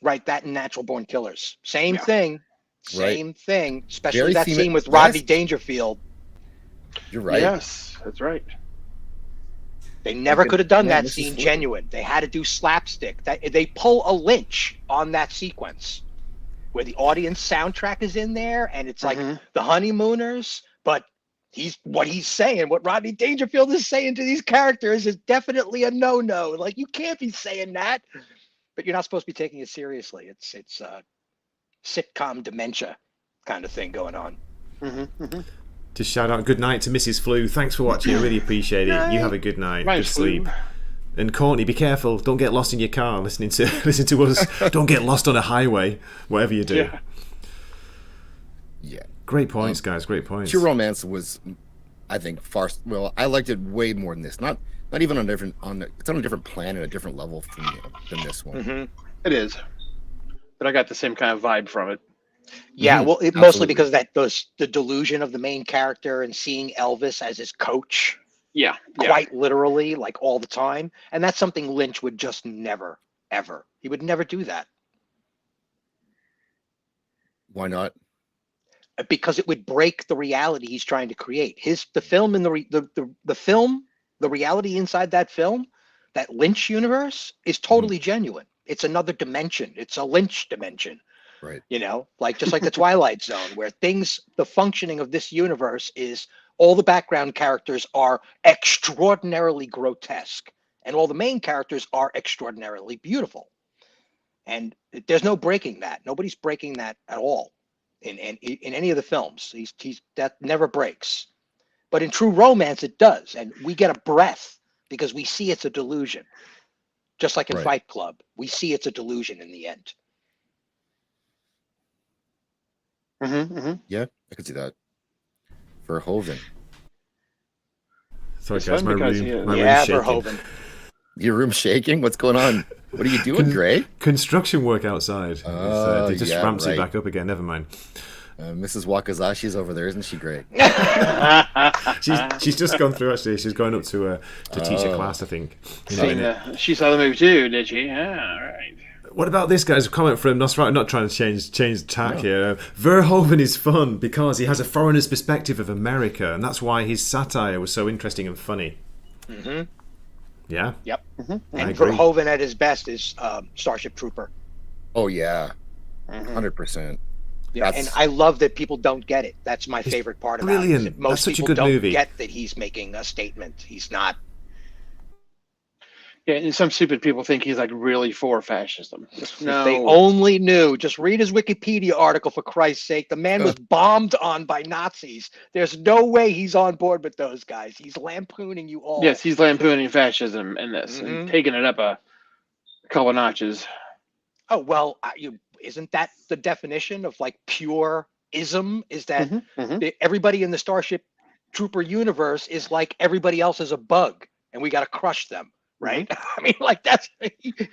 Right, that and Natural Born Killers. Same thing. Same thing. Especially Very that scene with Rodney Dangerfield. You're right. Yes, that's right. They never could have done that scene genuine. They had to do slapstick. They pull a Lynch on that sequence, where the audience soundtrack is in there, and it's like the honeymooners, but what he's saying, what Rodney Dangerfield is saying to these characters is definitely a no-no. Like, you can't be saying that, but you're not supposed to be taking it seriously. It's sitcom dementia kind of thing going on. Just shout out good night to Mrs. Flew. Thanks for watching. I really appreciate it. You have a good night. Good sleep. And Courtney, be careful. Don't get lost in your car listening to us. Don't get lost on a highway, whatever you do. Yeah. Great points, guys. Great points. True Romance was, I think, far. Well, I liked it way more than this. Not even on it's on a different planet, a different level than this one. It is, but I got the same kind of vibe from it. Yeah, well, mostly because the delusion of the main character and seeing Elvis as his coach. Yeah. Quite literally, like all the time. And that's something Lynch would just never, ever. He would never do that. Why not? Because it would break the reality he's trying to create. The film and the reality inside that film, that Lynch universe, is totally genuine. It's another dimension. It's a Lynch dimension. Right. You know, like just like the Twilight Zone, where the functioning of this universe is all the background characters are extraordinarily grotesque, and all the main characters are extraordinarily beautiful. And there's no breaking that. Nobody's breaking that at all in any of the films. That never breaks. But in True Romance, it does, and we get a breath because we see it's a delusion. Just like in Fight Club, we see it's a delusion in the end. Yeah, I could see that. Verhoeven. Sorry, guys, my room's shaking. Verhoeven. Your room's shaking? What's going on? What are you doing, Gray? Construction work outside. They just ramps it back up again. Never mind. Mrs. Wakazashi's over there, isn't she great? she's just gone through, actually. She's going up to teach a class, I think. She saw the movie too, did she? Yeah, all right. What about this guy's comment from Nosferatu? Not trying to change the tack here. Verhoeven is fun because he has a foreigner's perspective of America, and that's why his satire was so interesting and funny. Yeah? Yep. And Verhoeven at his best is Starship Trooper. Oh, yeah. 100%. Yeah, and I love that people don't get it. That's my favorite part about it. Brilliant. Most That's such people a good don't movie. get that he's making a statement. He's not. Yeah, and some stupid people think he's like really for fascism. No. If they only knew. Just read his Wikipedia article, for Christ's sake. The man was bombed on by Nazis. There's no way he's on board with those guys. He's lampooning you all. Yes, he's lampooning fascism in this and taking it up a couple notches. Oh, well, isn't that the definition of like pure ism? Is that everybody in the Starship Trooper universe is like everybody else is a bug and we got to crush them. Right? I mean, like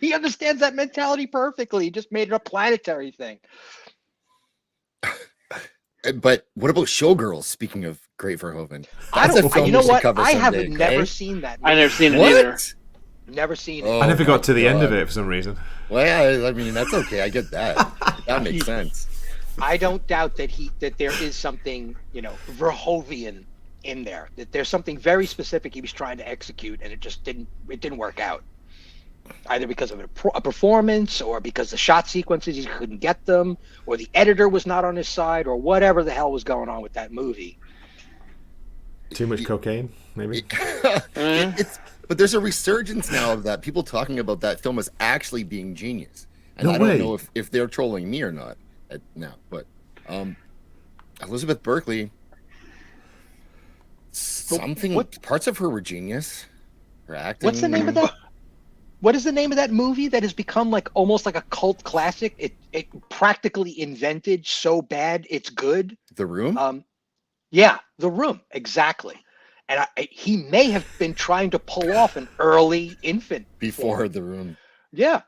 he understands that mentality perfectly. He just made it a planetary thing. But what about Showgirls? Speaking of great Verhoeven, you know what? I have never seen that movie. I never seen it either. Never seen it. I never got to the end of it for some reason. Well, I mean, that's okay. I get that. That makes sense. I don't doubt that there is something, Verhoevian in there, that there's something very specific he was trying to execute, and it just didn't work out, either because of a performance or because the shot sequences he couldn't get them, or the editor was not on his side, or whatever the hell was going on with that movie. Too much cocaine, maybe. But there's a resurgence now of that, people talking about that film as actually being genius, and I don't know if they're trolling me or not now, but Elizabeth Berkley, parts of her were genius. Her acting. What's the name of that? What is the name of that movie that has become like almost like a cult classic? It practically invented so bad it's good. The Room? Yeah, The Room, exactly. And he may have been trying to pull off an early infant before The Room. Yeah,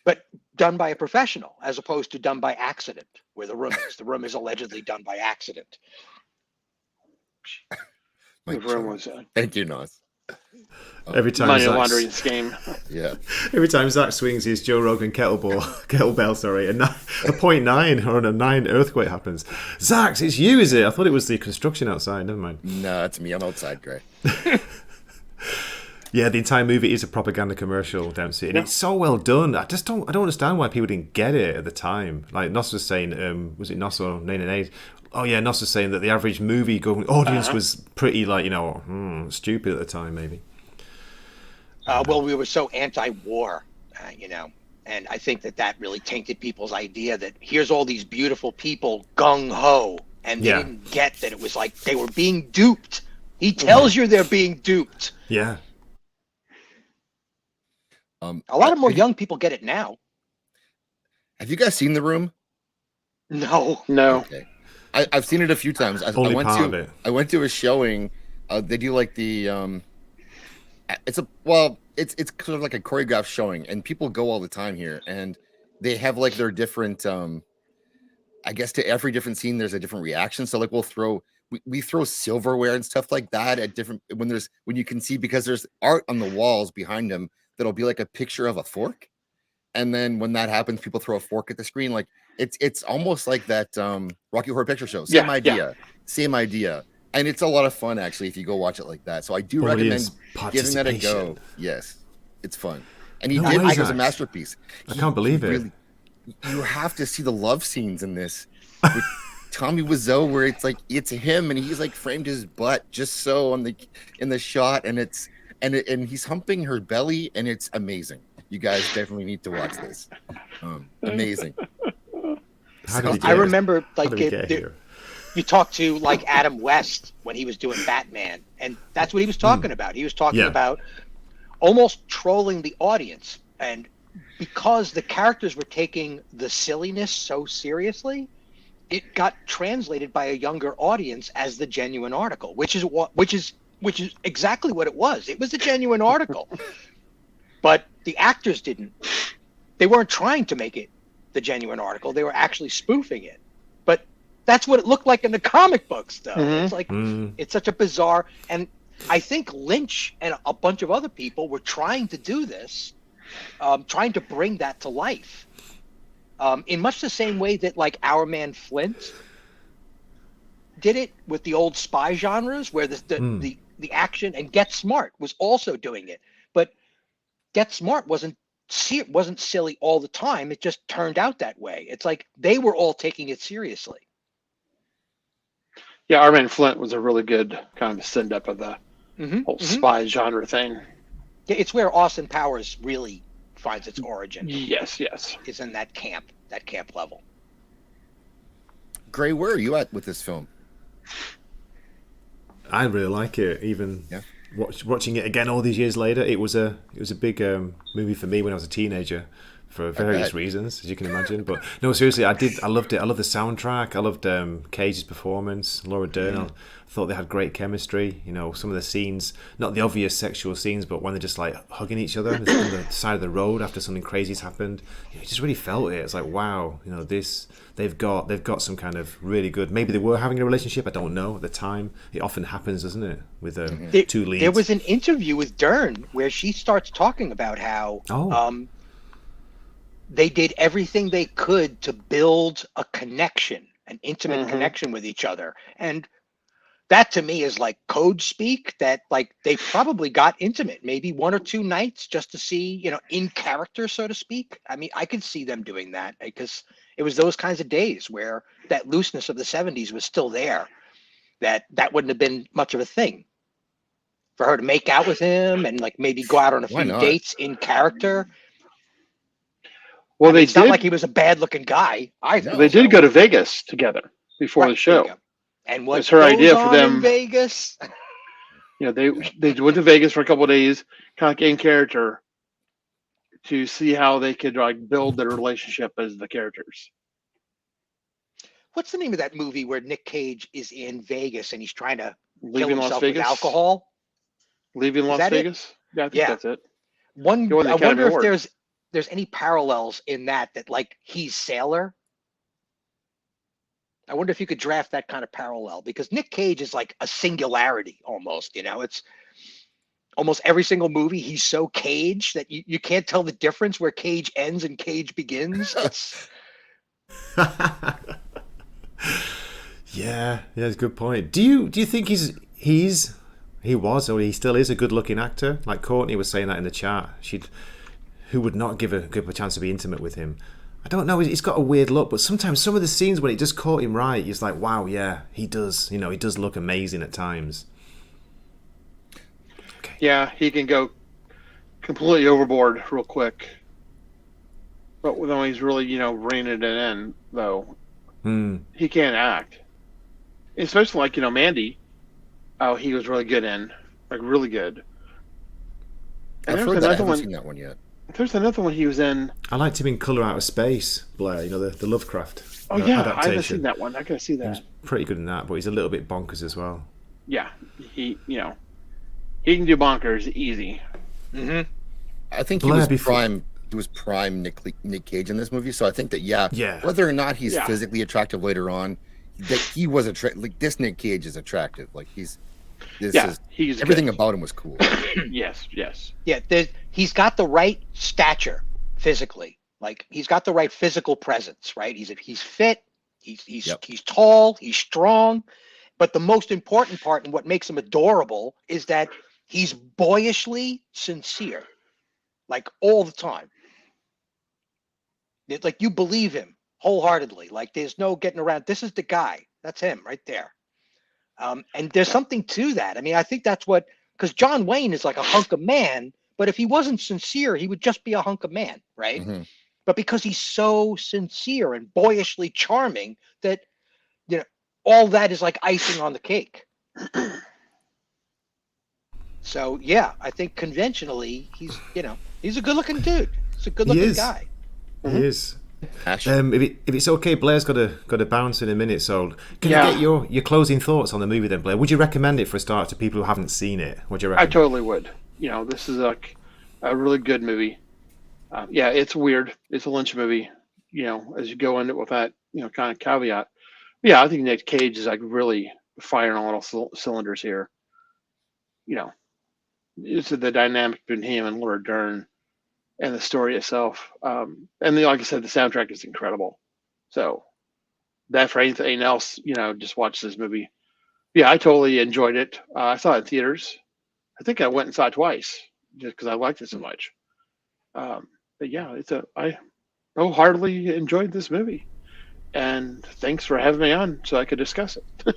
but done by a professional as opposed to done by accident, where The Room is. The Room is allegedly done by accident. Thank you, Nos. Every time money laundering scheme. Yeah. Every time Zaxx swings his Joe Rogan kettlebell, and a 0.9 or a 9 earthquake happens. Zaxx, it's you, is it? I thought it was the construction outside. Never mind. No, it's me. I'm outside, Gray. Yeah, the entire movie is a propaganda commercial, Dempsey, and it's so well done. I don't understand why people didn't get it at the time. Like Nos was saying, was it Nos or Nate? Oh yeah, Nos was saying that the average movie going audience was pretty like stupid at the time, maybe. Well, we were so anti-war, and I think that really tainted people's idea that here's all these beautiful people gung ho, and they didn't get that it was like they were being duped. He tells you they're being duped. Yeah. A lot of more young people get it now. Have you guys seen The Room? No. Okay. I've seen it a few times. I went to a showing. They do like the it's sort of like a choreographed showing, and people go all the time here, and they have like their different I guess to every different scene there's a different reaction. So like we throw silverware and stuff like that at different when you can see, because there's art on the walls behind them that'll be like a picture of a fork, and then when that happens, people throw a fork at the screen. Like it's almost like that Rocky Horror Picture Show. Same idea, and it's a lot of fun actually if you go watch it like that. So I do recommend giving that a go. Yes, it's fun, and he did. It was a masterpiece. I can't believe it. You have to see the love scenes in this with Tommy Wiseau, where it's him and he's like framed his butt just so in the shot, and he's humping her belly, and it's amazing. You guys definitely need to watch this. Amazing. I remember you talked to like Adam West when he was doing Batman, and that's what he was talking about. He was talking about almost trolling the audience, and because the characters were taking the silliness so seriously, it got translated by a younger audience as the genuine article, which is exactly what it was. It was a genuine article, but the actors didn't. They weren't trying to make it the genuine article. They were actually spoofing it. But that's what it looked like in the comic books, though. It's like it's such a bizarre. And I think Lynch and a bunch of other people were trying to do this, trying to bring that to life, in much the same way that like Our Man Flint did it with the old spy genres, where the action, and Get Smart was also doing it, but Get Smart wasn't silly all the time. It just turned out that way. It's like they were all taking it seriously. Yeah, Our Man Flint was a really good kind of send up of the whole spy genre thing. Yeah, it's where Austin Powers really finds its origin. Yes. Is in that camp level. Gray, where are you at with this film? I really like it. Even watching it again all these years later, it was a big movie for me when I was a teenager, for various reasons, as you can imagine. But no, seriously, I loved it. I loved the soundtrack. I loved Cage's performance. Laura Dern. I thought they had great chemistry. Some of the scenes, not the obvious sexual scenes, but when they're just like hugging each other on the side of the road after something crazy's happened, you just really felt it. It's like, wow, they've got some kind of really good. Maybe they were having a relationship. I don't know at the time. It often happens, doesn't it, with two leads? There was an interview with Dern where she starts talking about how they did everything they could to build a connection, an intimate connection with each other, and that to me is like code speak, that like they probably got intimate, maybe one or two nights just to see, in character, so to speak. I mean, I could see them doing that because it was those kinds of days where that looseness of the 70s was still there, that wouldn't have been much of a thing for her to make out with him and like maybe go out on a few dates in character. Well, it's not like he was a bad looking guy either. They did go to Vegas together before the show. And what was her idea for them in Vegas? They went to Vegas for a couple of days, kind of in character, to see how they could like build their relationship as the characters. What's the name of that movie where Nick Cage is in Vegas and he's trying to Leaving kill himself Las Vegas? with alcohol? Leaving Las Vegas? Yeah, I think that's it. I wonder if there's any parallels in that like he's Sailor. I wonder if you could draft that kind of parallel, because Nick Cage is like a singularity almost, it's almost every single movie he's so Cage that you can't tell the difference where Cage ends and Cage begins. Yeah, it's a good point. Do you think he's He was, or he still is, a good-looking actor. Like Courtney was saying that in the chat. Who would not give a chance to be intimate with him? I don't know. He's got a weird look, but sometimes some of the scenes when it just caught him right, he's like, wow, yeah, he does. He does look amazing at times. Okay. Yeah, he can go completely overboard real quick. But when he's really, reining it in, though, he can't act. Especially like, Mandy. Oh, he was really good in. Like, really good. And I've heard that. I haven't seen that one yet. There's another one he was in. I liked him in Colour Out of Space, Blair, the Lovecraft yeah, adaptation. I haven't seen that one. I gotta see that. He was pretty good in that, but he's a little bit bonkers as well. Yeah, he can do bonkers easy. Mm-hmm. I think Blair he was prime Nick Cage in this movie, so I think that yeah. Whether or not he's physically attractive later on, that he was attractive. Like, this Nick Cage is attractive. Like, he's everything good about him was cool. Yes. Yeah, he's got the right stature physically. Like, he's got the right physical presence, right? He's fit, he's tall, he's strong. But the most important part and what makes him adorable is that he's boyishly sincere, like, all the time. It's like you believe him wholeheartedly. Like, there's no getting around. This is the guy. That's him right there. And there's something to that. I mean, I think that's because John Wayne is like a hunk of man, but if he wasn't sincere, he would just be a hunk of man, right? Mm-hmm. But because he's so sincere and boyishly charming that, all that is like icing on the cake. So, yeah, I think conventionally he's a good-looking dude. He's a good-looking guy. Mm-hmm. He is. If it's okay, Blair's got to bounce in a minute, so can you get your closing thoughts on the movie then, Blair? Would you recommend it for a start to people who haven't seen it? What do you reckon? I totally would. This is a really good movie. It's weird. It's a Lynch movie, as you go into it with that, kind of caveat. Yeah, I think Nick Cage is like really firing on all cylinders here. It's the dynamic between him and Laura Dern. And the story itself, and then, like I said, the soundtrack is incredible. So, that for anything else, just watch this movie. Yeah, I totally enjoyed it. I saw it in theaters. I think I went and saw it twice just because I liked it so much. But yeah, I wholeheartedly enjoyed this movie, and thanks for having me on so I could discuss it.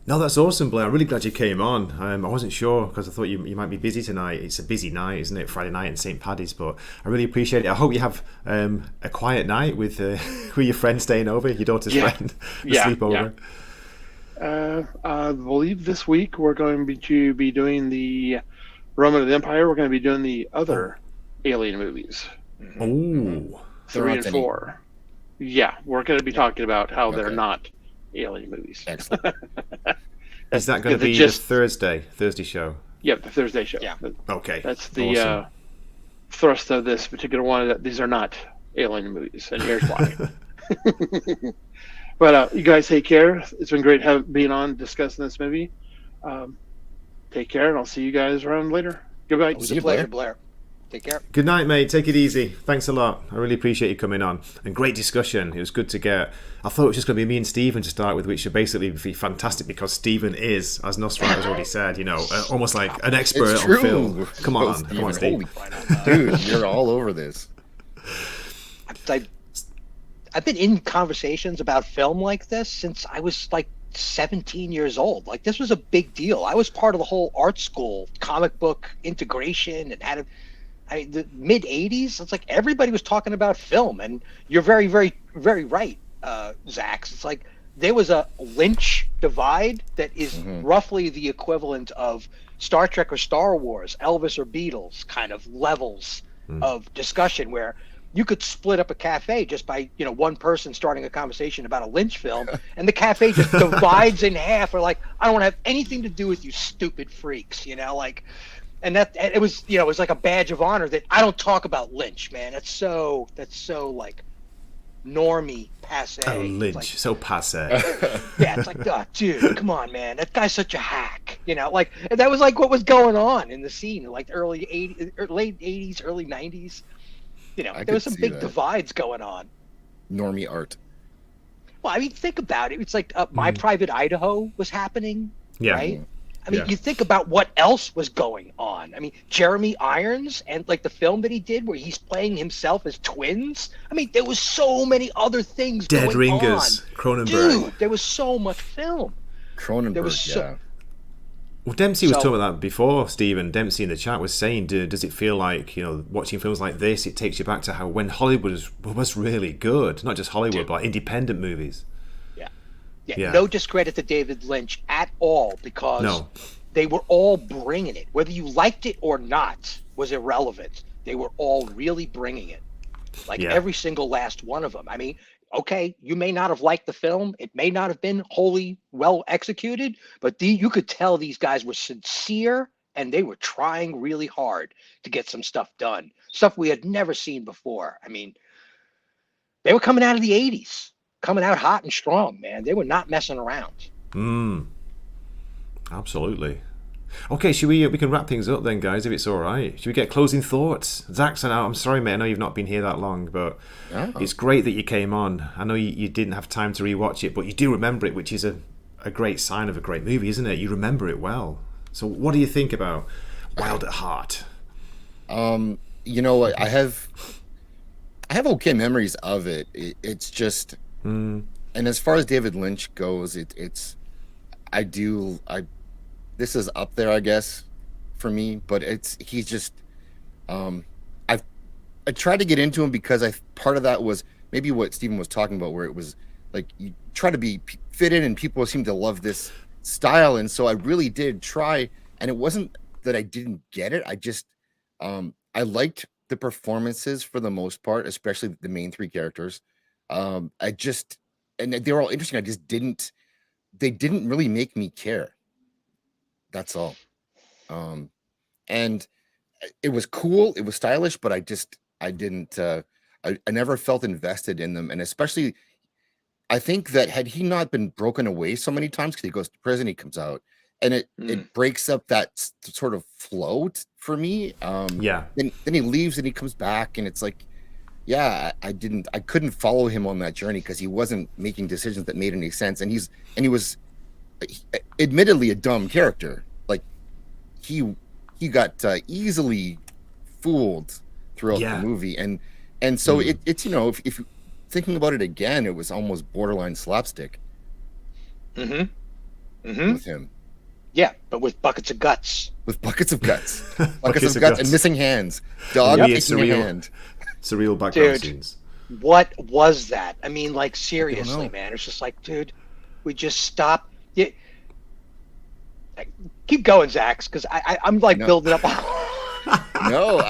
No, that's awesome, Blair. I'm really glad you came on. I wasn't sure because I thought you might be busy tonight. It's a busy night, isn't it? Friday night in St. Paddy's, but I really appreciate it. I hope you have a quiet night with your friend staying over, your daughter's friend, sleepover. I believe this week we're going to be doing the Roman of the Empire. We're going to be doing the other Alien movies. Oh, 3 and 4. Yeah, we're going to be talking about how they're not Alien movies. Excellent. Is that going to be the Thursday show? Yep, the Thursday show. Yeah. Okay. That's the thrust of this particular one. That these are not Alien movies, and here's why. But you guys take care. It's been great being on discussing this movie. Take care, and I'll see you guys around later. Goodbye. It was a pleasure, Blair. Take care. Good night, mate. Take it easy. Thanks a lot. I really appreciate you coming on. And great discussion. It was good to get. I thought it was just going to be me and Stephen to start with, which should basically be fantastic because Stephen is, as Nosferatu's already said, almost like an expert on film. Come on, Steve. Dude, you're all over this. I've been in conversations about film like this since I was like 17 years old. Like, this was a big deal. I was part of the whole art school comic book integration and had the mid 80s. It's like everybody was talking about film, and you're very, very, very right, Zaxx. It's like there was a Lynch divide that is roughly the equivalent of Star Trek or Star Wars, Elvis or Beatles kind of levels of discussion, where you could split up a cafe just by one person starting a conversation about a Lynch film, and the cafe just divides in half. Or like, I don't want to have anything to do with you, stupid freaks. And that it was it was like a badge of honor that I don't talk about Lynch, man. That's so like normie, passe. Oh, Lynch, like, so passe. Yeah, it's like, oh, dude, come on, man. That guy's such a hack. Like that was like what was going on in the scene, like late 80s, early 90s. There was some big divides going on. Normie art. Well, I mean, think about it. It's like My Private Idaho was happening, right? I mean, you think about what else was going on. I mean, Jeremy Irons and like the film that he did where he's playing himself as twins. I mean, there was so many other things Dead going Ringers, on. Cronenberg. Dude, there was so much film. Cronenberg, Well, Dempsey was talking about that before, Stephen. Dempsey in the chat was saying, does it feel like, watching films like this, it takes you back to how when Hollywood was really good, not just Hollywood, but like independent movies. Yeah, no discredit to David Lynch at all, because they were all bringing it. Whether you liked it or not was irrelevant. They were all really bringing it. Like every single last one of them. I mean, okay, you may not have liked the film. It may not have been wholly well executed, but you could tell these guys were sincere and they were trying really hard to get some stuff done. Stuff we had never seen before. I mean, they were coming out of the 80s. Coming out hot and strong, man. They were not messing around. Absolutely. Okay, should we can wrap things up then, guys, if it's all right. Should we get closing thoughts? Zaxx, I'm sorry, mate, I know you've not been here that long, but it's great that you came on. I know you didn't have time to rewatch it, but you do remember it, which is a great sign of a great movie, isn't it? You remember it well. So what do you think about Wild at Heart? You know what? I have okay memories of it. It's just... And as far as David Lynch goes, this is up there, I guess, for me. But he's just, I tried to get into him because part of that was maybe what Stephen was talking about, where it was like you try to be fit in, and people seem to love this style, and so I really did try. And it wasn't that I didn't get it. I just, I liked the performances for the most part, especially the main three characters. And they were all interesting. They didn't really make me care. That's all. And it was cool. It was stylish, but I didn't, I never felt invested in them. And especially, I think that had he not been broken away so many times, because he goes to prison, he comes out, and it breaks up that sort of flow for me. Then he leaves and he comes back, and it's like, I couldn't follow him on that journey because he wasn't making decisions that made any sense. And he was admittedly a dumb character. Like he got easily fooled throughout the movie. And so it's, if thinking about it again, it was almost borderline slapstick. With him. Yeah, but with buckets of guts. Buckets of guts and missing hands. Dog taking a hand. Surreal background scenes. What was that? I mean, like, seriously, man. It's just like, dude, we just stop. Keep going, Zaxx, because I'm like building up. No,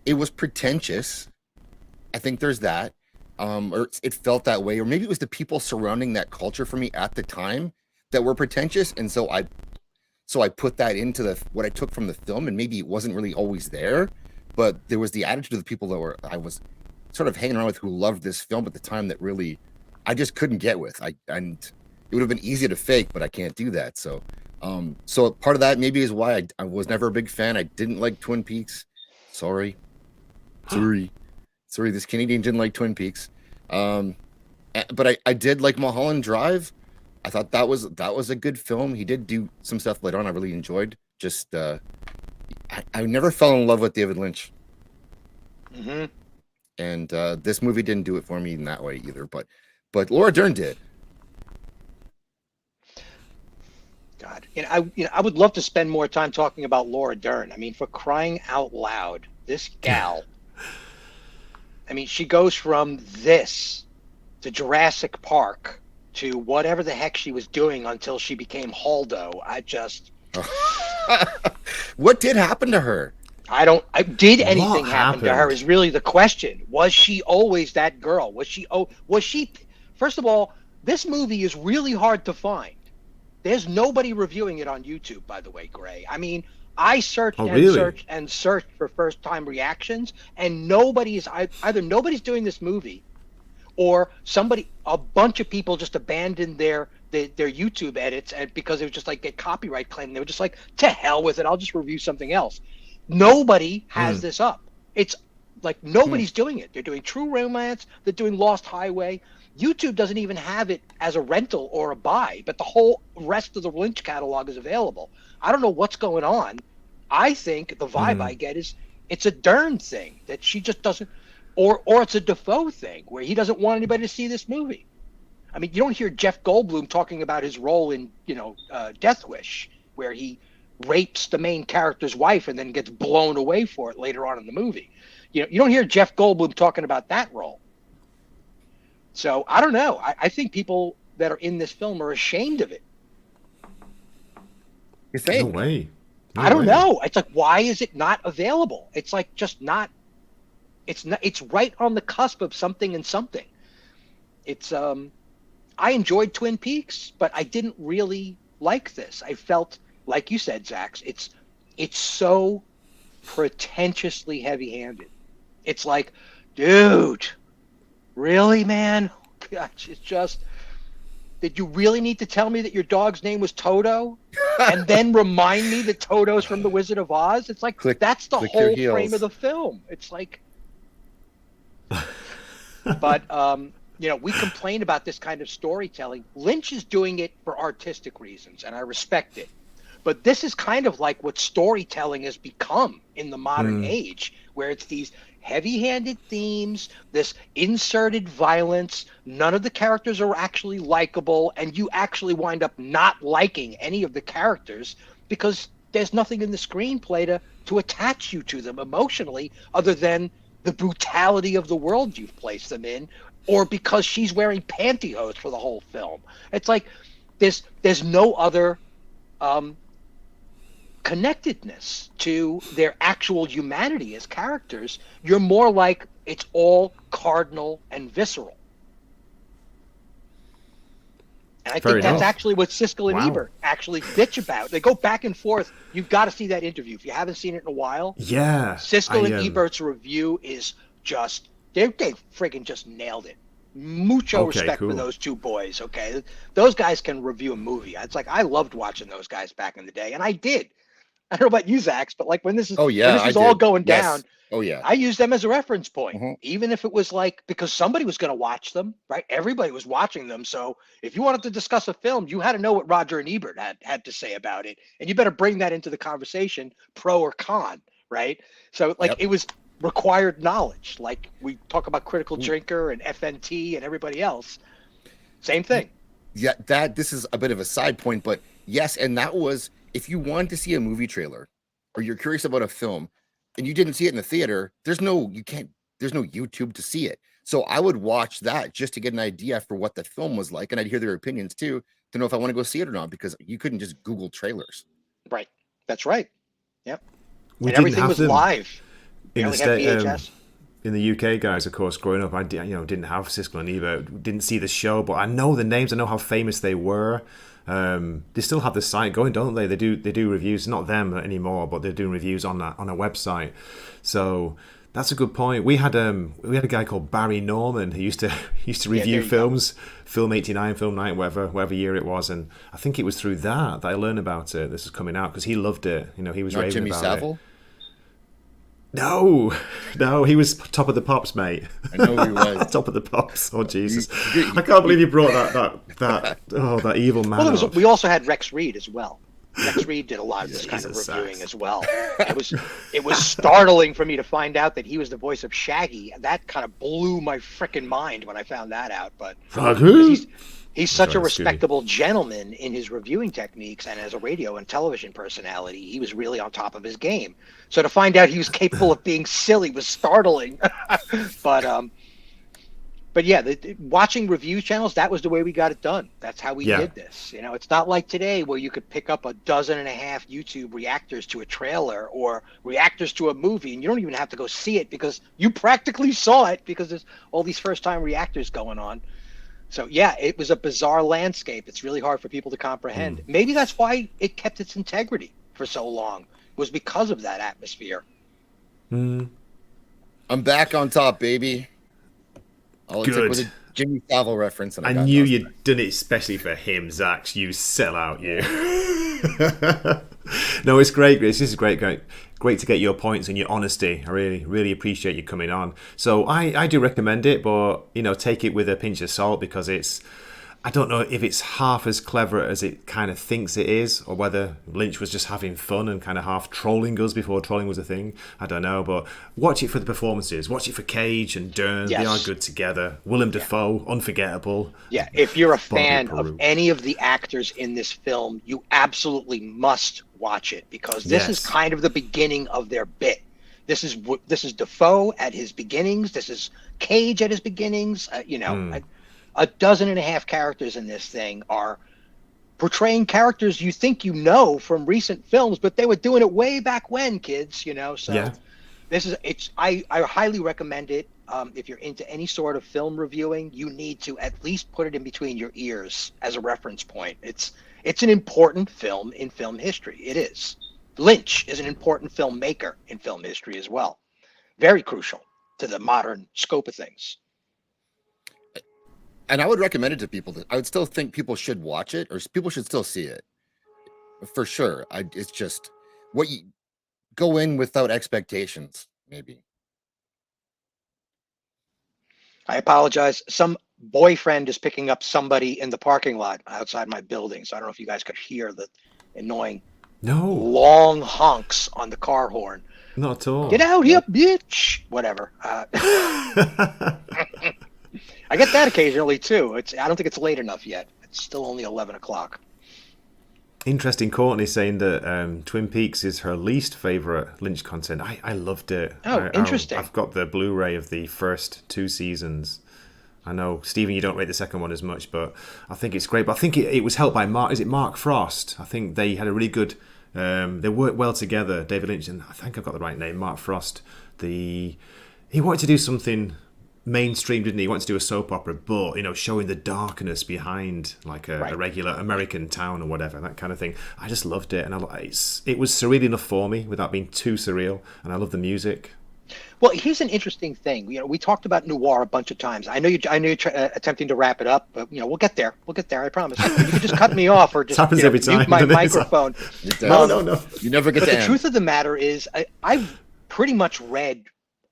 it was pretentious. I think there's that. Or it felt that way, or maybe it was the people surrounding that culture for me at the time that were pretentious, and so I put that into what I took from the film, and maybe it wasn't really always there, but there was the attitude of the people that I was sort of hanging around with who loved this film at the time that really I just couldn't get with. And it would have been easy to fake, but I can't do that. So, so part of that maybe is why I was never a big fan. I didn't like Twin Peaks. Sorry, this Canadian didn't like Twin Peaks. But I did like Mulholland Drive. I thought that was a good film. He did do some stuff later on I really enjoyed. Just I never fell in love with David Lynch. And this movie didn't do it for me in that way either. But Laura Dern did. God, I would love to spend more time talking about Laura Dern. I mean, for crying out loud, this gal. I mean, she goes from this to Jurassic Park to whatever the heck she was doing until she became Haldo. What did happen to her? Did anything happen to her is really the question. Was she always that girl? Was she, first of all, this movie is really hard to find. There's nobody reviewing it on YouTube, by the way, Gray. I mean, I searched searched for first time reactions, and either nobody's doing this movie, or a bunch of people just abandoned their YouTube edits because it was just like get copyright claim. They were just like, to hell with it, I'll just review something else. Nobody has this up. It's Like nobody's doing it. They're doing True Romance. They're doing Lost Highway. YouTube doesn't even have it as a rental or a buy, but the whole rest of the Lynch catalog is available. I don't know what's going on. I think the vibe I get is it's a Dern thing that she just doesn't, or it's a Dafoe thing where he doesn't want anybody to see this movie. I mean, you don't hear Jeff Goldblum talking about his role in, Death Wish, where he rapes the main character's wife and then gets blown away for it later on in the movie. You don't hear Jeff Goldblum talking about that role. So I don't know. I think people that are in this film are ashamed of it. You think? No way. No I don't way. know. It's like, why is it not available? It's like just not. It's right on the cusp of something and something. It's I enjoyed Twin Peaks, but I didn't really like this. I felt, like you said, Zaxx, it's so pretentiously heavy-handed. It's like, dude, really, man? Gosh, it's just, did you really need to tell me that your dog's name was Toto? And then remind me that Toto's from The Wizard of Oz? It's like, that's the whole frame of the film. It's like, but, we complain about this kind of storytelling. Lynch is doing it for artistic reasons, and I respect it. But this is kind of like what storytelling has become in the modern age, where it's these heavy-handed themes, this inserted violence, none of the characters are actually likable, and you actually wind up not liking any of the characters because there's nothing in the screenplay to attach you to them emotionally other than the brutality of the world you've placed them in, or because she's wearing pantyhose for the whole film. It's like there's no other connectedness to their actual humanity as characters. You're more like it's all cardinal and visceral. And I think that's actually what Siskel and Ebert actually bitch about. They go back and forth. You've got to see that interview. If you haven't seen it in a while, Siskel and Ebert's review is just, they friggin' just nailed it. Mucho respect for those two boys, okay? Those guys can review a movie. It's like, I loved watching those guys back in the day, and I did. I don't know about you, Zaxx, but like when this is all going down, I use them as a reference point, even if it was like, because somebody was going to watch them, right? Everybody was watching them. So if you wanted to discuss a film, you had to know what Roger and Ebert had to say about it. And you better bring that into the conversation, pro or con, right? So like it was required knowledge. Like we talk about Critical Drinker and FNT and everybody else. Same thing. Yeah, this is a bit of a side point, but yes, and that was, if you wanted to see a movie trailer or you're curious about a film and you didn't see it in the theater, there's no YouTube to see it. So I would watch that just to get an idea for what the film was like, and I'd hear their opinions too to know if I want to go see it or not, because you couldn't just Google trailers. Right. That's right. Yep. And everything was live. In the state, in the UK, guys, of course, growing up, I didn't have Siskel and Ebert, didn't see the show, but I know the names, I know how famous they were. They still have the site going, don't they? They do reviews, not them anymore, but they're doing reviews on a website. So that's a good point. We had a guy called Barry Norman who used to review films, Film 89, Film 90, whatever year it was, and I think it was through that I learned about it. This is coming out because he loved it. He was raving Jimmy about Savile? it. No, he was Top of the Pops, mate. I know he was. Top of the Pops. Oh, Jesus. I can't believe you brought that evil man up. We also had Rex Reed as well. Rex Reed did a lot of this kind of reviewing as well. It was startling for me to find out that he was the voice of Shaggy, and that kind of blew my frickin' mind when I found that out. But he's such a respectable gentleman in his reviewing techniques, and as a radio and television personality, he was really on top of his game. So to find out he was capable of being silly was startling. But yeah, watching review channels, that was the way we got it done. That's how we did this. It's not like today where you could pick up 12.5 YouTube reactors to a trailer or reactors to a movie, and you don't even have to go see it because you practically saw it because there's all these first-time reactors going on. So yeah, it was a bizarre landscape. It's really hard for people to comprehend. Maybe that's why it kept its integrity for so long, was because of that atmosphere. I'm back on top, baby. All it took was a Jimmy Savile reference. And I knew you'd done it especially for him, Zaxx. You sellout, you. No, it's great. This is great to get your points and your honesty. I really appreciate you coming on. So I do recommend it, but take it with a pinch of salt, because I don't know if it's half as clever as it kind of thinks it is, or whether Lynch was just having fun and kind of half trolling us before trolling was a thing. I don't know, but watch it for the performances. Watch it for Cage and Dern. Yes. They are good together. Willem Dafoe, unforgettable. Yeah, if you're a fan of any of the actors in this film, you absolutely must watch it, because this is kind of the beginning of their bit. This is Dafoe at his beginnings. This is Cage at his beginnings. A dozen and a half characters in this thing are portraying characters you think from recent films, but they were doing it way back when, kids. So I highly recommend it. If you're into any sort of film reviewing, you need to at least put it in between your ears as a reference point. It's an important film in film history. It is. Lynch is an important filmmaker in film history as well. Very crucial to the modern scope of things. And I would recommend it to people. I would still think people should watch it, or people should still see it, for sure. It's just what you go in without expectations, maybe. I apologize. Some boyfriend is picking up somebody in the parking lot outside my building, so I don't know if you guys could hear the annoying long honks on the car horn. Not at all. Get out here, bitch! Whatever. I get that occasionally too. I don't think it's late enough yet. It's still only 11 o'clock. Interesting. Courtney saying that Twin Peaks is her least favorite Lynch content. I loved it. Interesting. I've got the Blu-ray of the first 2 seasons. I know, Stephen, you don't rate the second one as much, but I think it's great. But I think it was helped by Mark Frost? I think they had a really good. They worked well together. David Lynch, and I think I've got the right name. Mark Frost. He wanted to do something mainstream, didn't he? He wanted to do a soap opera, but showing the darkness behind like a regular American town or whatever, that kind of thing. I just loved it, and it was surreal enough for me without being too surreal, and I love the music. Well, here's an interesting thing. We talked about noir a bunch of times. I know you're attempting to wrap it up, but we'll get there. I promise. You can just cut me off or just happens every time, mute my microphone. No. You never get to the end. truth of the matter is, I've pretty much read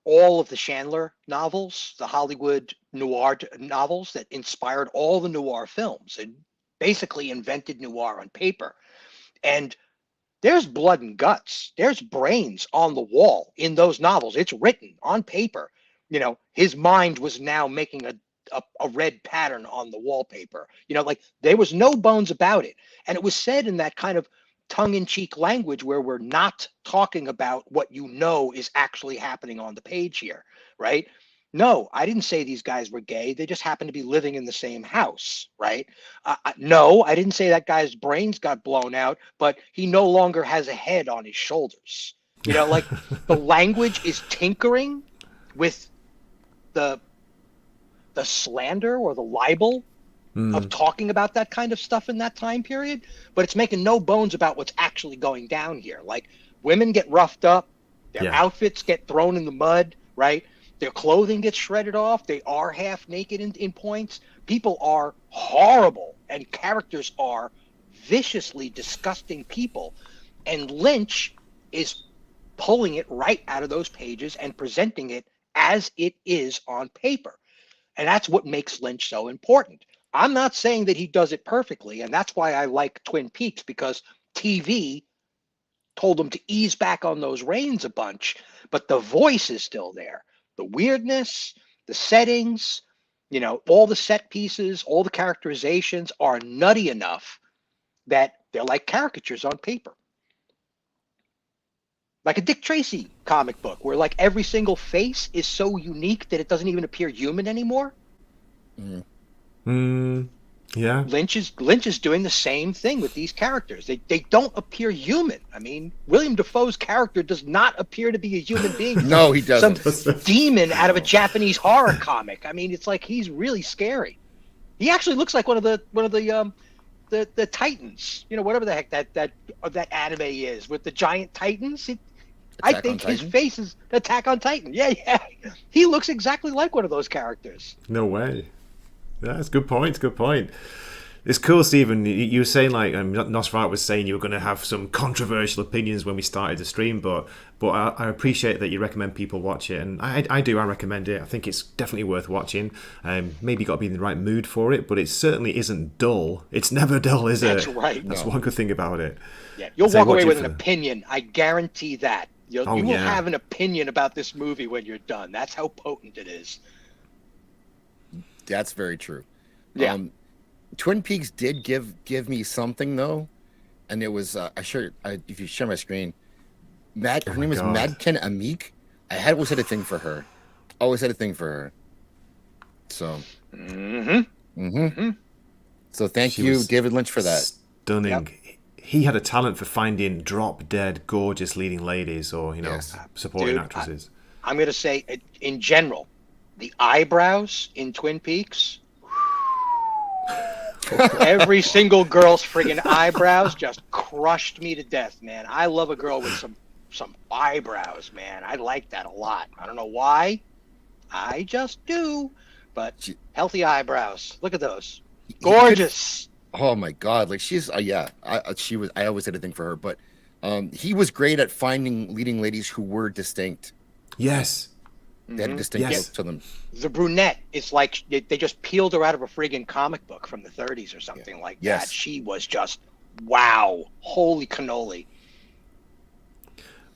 all of the Chandler novels, the Hollywood noir novels that inspired all the noir films and basically invented noir on paper. And there's blood and guts. There's brains on the wall in those novels. It's written on paper. His mind was now making a red pattern on the wallpaper. There was no bones about it. And it was said in that kind of tongue-in-cheek language where we're not talking about what is actually happening on the page here, right? No, I didn't say these guys were gay. They just happened to be living in the same house, right? No, I didn't say that guy's brains got blown out, but he no longer has a head on his shoulders. The language is tinkering with the slander or the libel of talking about that kind of stuff in that time period, but it's making no bones about what's actually going down here. Like, women get roughed up, their outfits get thrown in the mud, right? Their clothing gets shredded off. They are half naked in points. People are horrible, and characters are viciously disgusting people. And Lynch is pulling it right out of those pages and presenting it as it is on paper. And that's what makes Lynch so important. I'm not saying that he does it perfectly, and that's why I like Twin Peaks, because TV told him to ease back on those reins a bunch, but the voice is still there. The weirdness, the settings, all the set pieces, all the characterizations are nutty enough that they're like caricatures on paper. Like a Dick Tracy comic book where like every single face is so unique that it doesn't even appear human anymore. Yeah. Lynch is doing the same thing with these characters. They don't appear human. I mean, Willem Dafoe's character does not appear to be a human being. No, he doesn't. Some demon out of a Japanese horror comic. I mean, it's like he's really scary. He actually looks like one of the Titans. Whatever the heck that anime is with the giant Titans. I think his face is Attack on Titan. Yeah. He looks exactly like one of those characters. No way. That's a good point. It's cool, Stephen. You were saying like Nosferatu was saying you were going to have some controversial opinions when we started the stream, but I appreciate that you recommend people watch it, and I do. I recommend it. I think it's definitely worth watching. Maybe you got to be in the right mood for it, but it certainly isn't dull. It's never dull, is it? That's right. That's one good thing about it. Yeah, you'll walk away with an opinion. I guarantee that. You will have an opinion about this movie when you're done. That's how potent it is. That's very true. Yeah. Twin Peaks did give me something though, and it was if you share my screen, her name is Madken Amik. I always had a thing for her. So. So thank you, David Lynch, for that. Stunning. Yep. He had a talent for finding drop dead gorgeous leading ladies, or supporting actresses. I'm gonna say, in general, the eyebrows in Twin Peaks. Every single girl's friggin' eyebrows just crushed me to death, man. I love a girl with some eyebrows, man. I like that a lot. I don't know why. I just do. But healthy eyebrows. Look at those. Gorgeous. Oh my God. Like she's I always had a thing for her, but he was great at finding leading ladies who were distinct. Yes. They had a distinct look to them. The brunette, it's like they just peeled her out of a friggin' comic book from the 30s or something like that. She was just, wow, holy cannoli.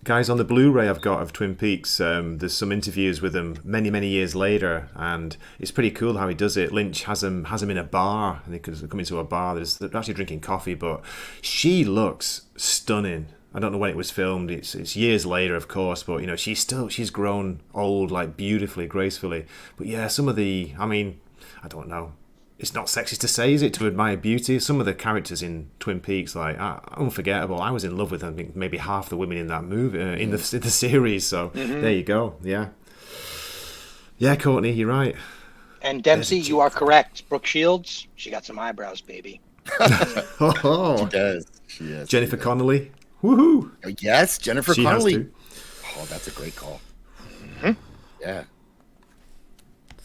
Guys, on the Blu-ray I've got of Twin Peaks, there's some interviews with him many, many years later, and it's pretty cool how he does it. Lynch has him in a bar, and they come into a bar. They're actually drinking coffee, but she looks stunning. I don't know when it was filmed. It's years later, of course, but she's grown old, like beautifully, gracefully. But yeah, some of I don't know. It's not sexist to say, is it, to admire beauty? Some of the characters in Twin Peaks, like unforgettable. I was in love with, I think, maybe half the women in that movie, in the series. So there you go. Yeah, Courtney, you're right. And Dempsey, you are correct. Brooke Shields, she got some eyebrows, baby. She does. Jennifer Connelly. Woohoo! Yes, Jennifer Connelly. Oh, that's a great call. Yeah.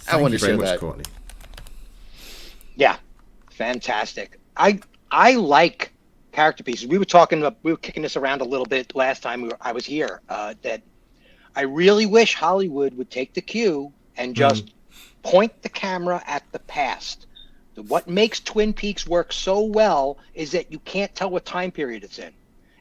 I want to share that. Courtney. Yeah, fantastic. I like character pieces. We were kicking this around a little bit last time I was here. That I really wish Hollywood would take the cue and just point the camera at the past. What makes Twin Peaks work so well is that you can't tell what time period it's in.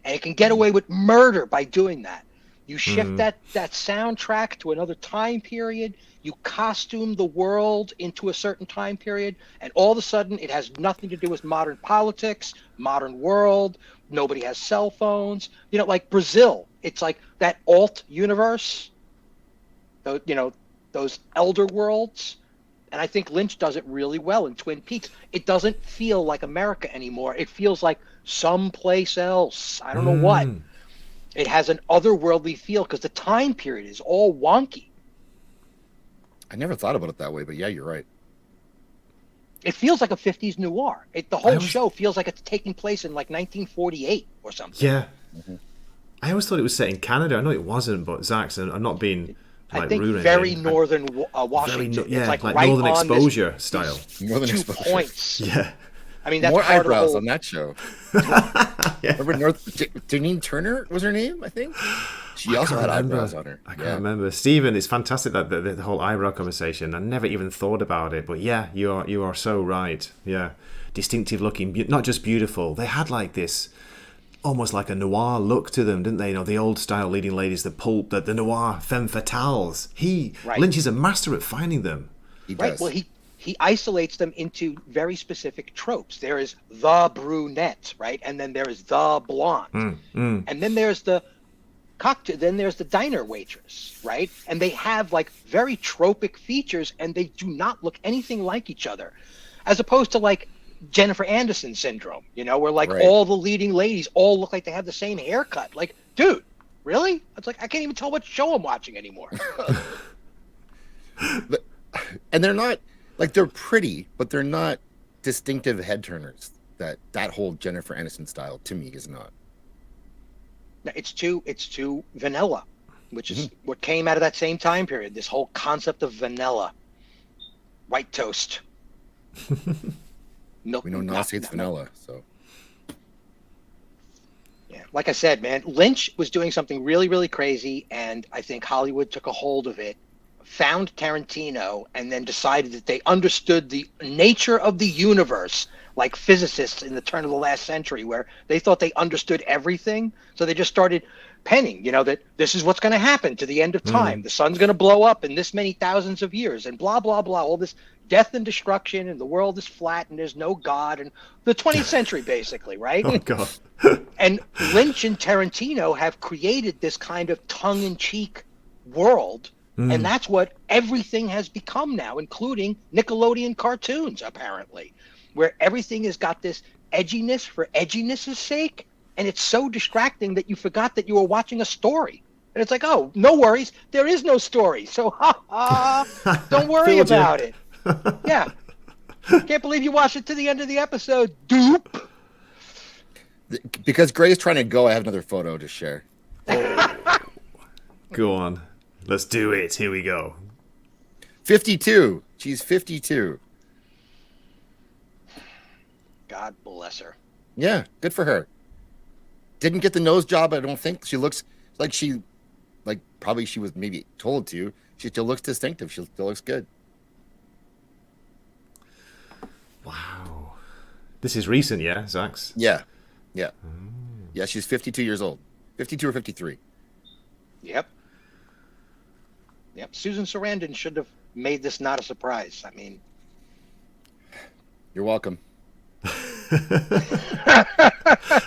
And it can get away with murder by doing that. You shift that soundtrack to another time period. You costume the world into a certain time period. And all of a sudden, it has nothing to do with modern politics, modern world. Nobody has cell phones. Like Brazil. It's like that alt universe. Those elder worlds. And I think Lynch does it really well in Twin Peaks. It doesn't feel like America anymore. It feels like someplace else. I don't know what. It has an otherworldly feel because the time period is all wonky. I never thought about it that way, but yeah, you're right. It feels like a 50s noir. The whole show feels like it's taking place in like 1948 or something. Yeah. I always thought it was set in Canada. I know it wasn't, but Zaxx, I'm not being I think very northern Washington. It's like right northern exposure style. Northern 2 exposure. points. Yeah. I mean, that's more part eyebrows of the on that show. Remember Janine Turner was her name, I think? She also had eyebrows on her. I can't remember. Stephen, it's fantastic that the whole eyebrow conversation. I never even thought about it, but yeah, you are so right. Yeah, distinctive looking, not just beautiful. They had like this, almost like a noir look to them, didn't they? The old style leading ladies, the pulp, the noir femme fatales. Lynch is a master at finding them. He does. Well, he isolates them into very specific tropes. There is the brunette, right? And then there is the blonde. And then there's the cocktail, then there's the diner waitress, right? And they have like very tropic features and they do not look anything like each other. As opposed to like Jennifer Anderson syndrome, where like all the leading ladies all look like they have the same haircut. Like, dude, really? It's like, I can't even tell what show I'm watching anymore. And they're not, like, they're pretty, but they're not distinctive head turners. That whole Jennifer Aniston style to me is not. It's too vanilla, which is what came out of that same time period. This whole concept of vanilla, white toast. Milk. We know Nos hates vanilla, so. Yeah, like I said, man, Lynch was doing something really, really crazy, and I think Hollywood took a hold of it, found Tarantino, and then decided that they understood the nature of the universe, like physicists in the turn of the last century, where they thought they understood everything. So they just started penning, that this is what's going to happen to the end of time. The sun's going to blow up in this many thousands of years, and blah, blah, blah, all this death and destruction, and the world is flat, and there's no God, and the 20th century, basically, right? Oh, God. And Lynch and Tarantino have created this kind of tongue-in-cheek world, and that's what everything has become now, including Nickelodeon cartoons, apparently, where everything has got this edginess for edginess' sake, and it's so distracting that you forgot that you were watching a story. And it's like, oh, no worries, there is no story, so don't worry about it. Yeah. Can't believe you watched it to the end of the episode, dupe. Because Gray's trying to go, I have another photo to share. Go on. Let's do it. Here we go. 52. She's 52. God bless her. Yeah, good for her. Didn't get the nose job, I don't think. She looks like probably she was maybe told to. She still looks distinctive. She still looks good. Wow. This is recent, yeah, Zaxx? Yeah. Yeah. Yeah, she's 52 years old. 52 or 53. Yep. Susan Sarandon should have made this not a surprise. I mean, you're welcome.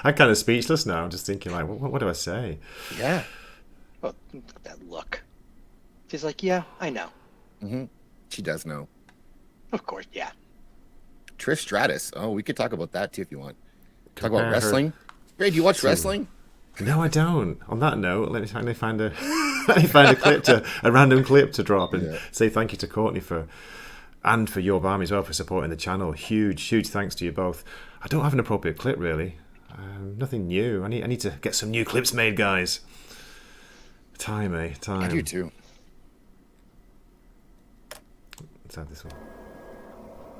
I'm kind of speechless now. I'm just thinking, like, what do I say? Yeah. Oh, look at that look. She's like, yeah, I know. Mm-hmm. She does know. Of course, yeah. Trish Stratus. Oh, we could talk about that too if you want. Talk about wrestling. Ray, do you watch wrestling? No, I don't. On that note, let me find a a random clip to drop and say thank you to Courtney for your Barmy as well for supporting the channel. Huge thanks to you both. I don't have an appropriate clip really. Nothing new. I need to get some new clips made, guys. Time. I do too. Let's have this one.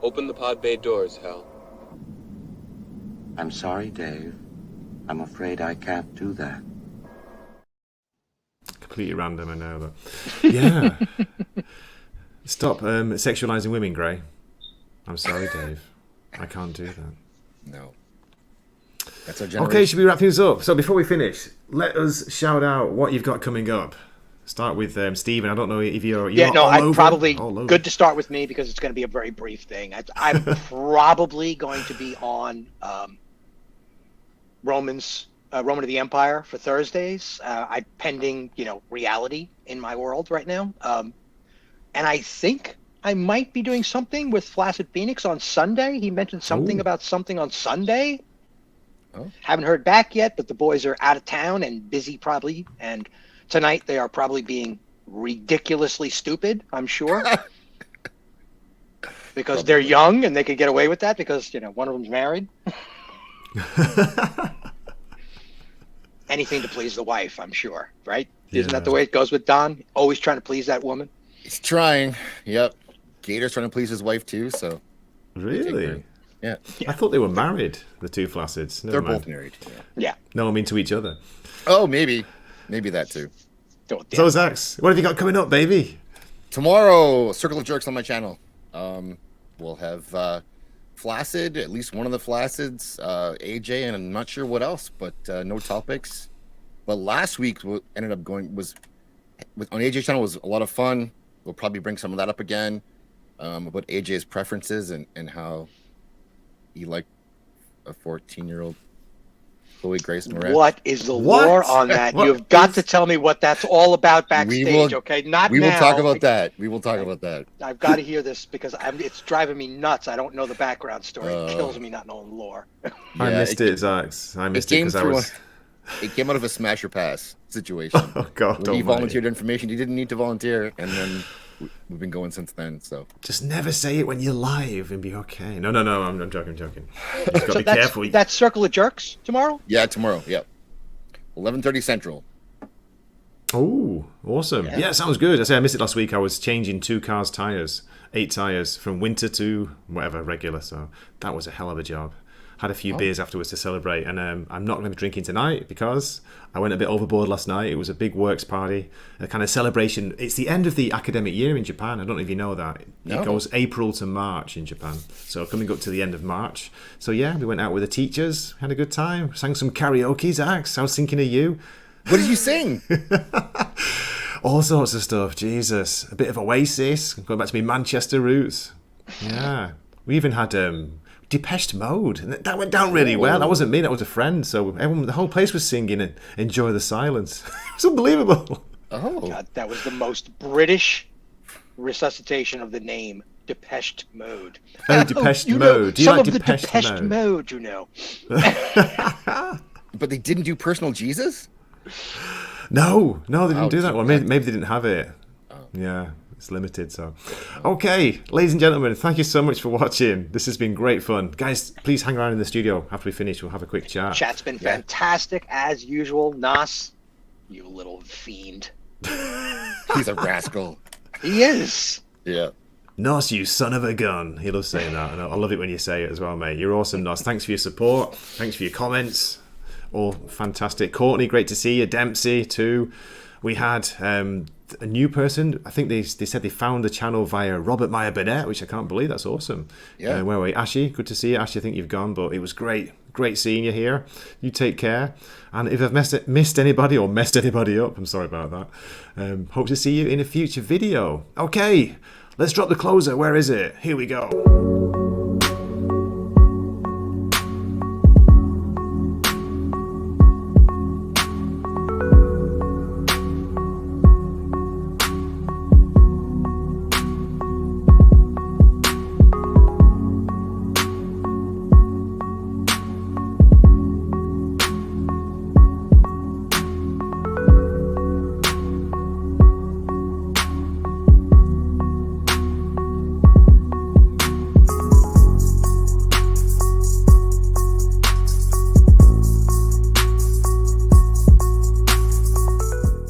Open the pod bay doors, Hal. I'm sorry, Dave. I'm afraid I can't do that. Completely random, I know, but yeah. Stop sexualizing women, Gray. I'm sorry, Dave. I can't do that. No. That's our generation. Okay, should we wrap things up? So before we finish, let us shout out what you've got coming up. Start with Stephen. I don't know if you're I'm probably good to start with me because it's going to be a very brief thing. I'm probably going to be on Roman of the Empire for Thursdays. I'm pending, reality in my world right now. And I think I might be doing something with Flaccid Phoenix on Sunday. He mentioned something about something on Sunday. Oh. Haven't heard back yet, but the boys are out of town and busy probably. And tonight they are probably being ridiculously stupid, I'm sure. Because they're young and they could get away with that because, one of them's married. Anything to please the wife, I'm sure, right? Yeah. Isn't that the way it goes with Don? Always trying to please that woman? He's trying. Yep. Gator's trying to please his wife too, so. Really? Yeah. I thought they were married, the two Flaccids. They're both married. Yeah. No, I mean to each other. Oh, maybe. Maybe that too. So, Zaxx, what have you got coming up, baby? Tomorrow, Circle of Jerks on my channel. We'll have Flaccid, at least one of the Flaccids, AJ, and I'm not sure what else, but no topics. But last week, what ended up going on AJ's channel was a lot of fun. We'll probably bring some of that up again, about AJ's preferences and how he liked a 14-year-old Chloe Grace Moretz. What is the lore on that? You've got to tell me what that's all about backstage, okay? We will talk about that. We will talk about that. I've got to hear this because it's driving me nuts. I don't know the background story. It kills me not knowing lore. I missed it, Zaxx. I missed it because it came out of a smash or pass situation. Oh, God. He volunteered information he didn't need to volunteer, and then we've been going since then. So just never say it when you're live and be okay. No. I'm joking. You've got to be careful. That's Circle of Jerks tomorrow? Yeah, tomorrow. Yep. 11:30 Central. Oh, awesome. Yeah, sounds good. I say I missed it last week. I was changing 2 cars' tyres, 8 tyres from winter to whatever, regular. So that was a hell of a job. Had a few beers afterwards to celebrate. And I'm not going to be drinking tonight because I went a bit overboard last night. It was a big works party, a kind of celebration. It's the end of the academic year in Japan. I don't know if you know that. It goes April to March in Japan. So coming up to the end of March. So yeah, we went out with the teachers, had a good time, sang some karaoke, Zaxx. I was thinking of you. What did you sing? All sorts of stuff. Jesus. A bit of Oasis. Going back to my Manchester roots. Yeah. We even had Depeche Mode. And that went down really well. That wasn't me. That was a friend. So everyone, the whole place was singing and Enjoy the Silence. It was unbelievable. Oh. God, that was the most British resuscitation of the name. Depeche Mode. Oh, Depeche Mode. Do you some like of Depeche the Depeche Mode? Mode, you know. But they didn't do Personal Jesus? No, they didn't Ouch. do that one. Maybe they didn't have it. Yeah, it's limited. So, okay, ladies and gentlemen, thank you so much for watching. This has been great fun, guys. Please hang around in the studio after we finish. We'll have a quick chat. Chat's been fantastic as usual. Nas, you little fiend. He's a rascal. He is. Yeah. Nos, you son of a gun. He loves saying that, and I love it when you say it as well, mate. You're awesome, Nos. Thanks for your support. Thanks for your comments. All fantastic. Courtney, great to see you. Dempsey too. We had a new person. I think they said they found the channel via Robert Meyer Burnett, which I can't believe. That's awesome. Yeah. Where were we? Ashley, good to see you. Ashley, I think you've gone, but it was great seeing you here. You take care. And if I've missed anybody or messed anybody up, I'm sorry about that. Hope to see you in a future video. Okay, let's drop the closer. Where is it? Here we go.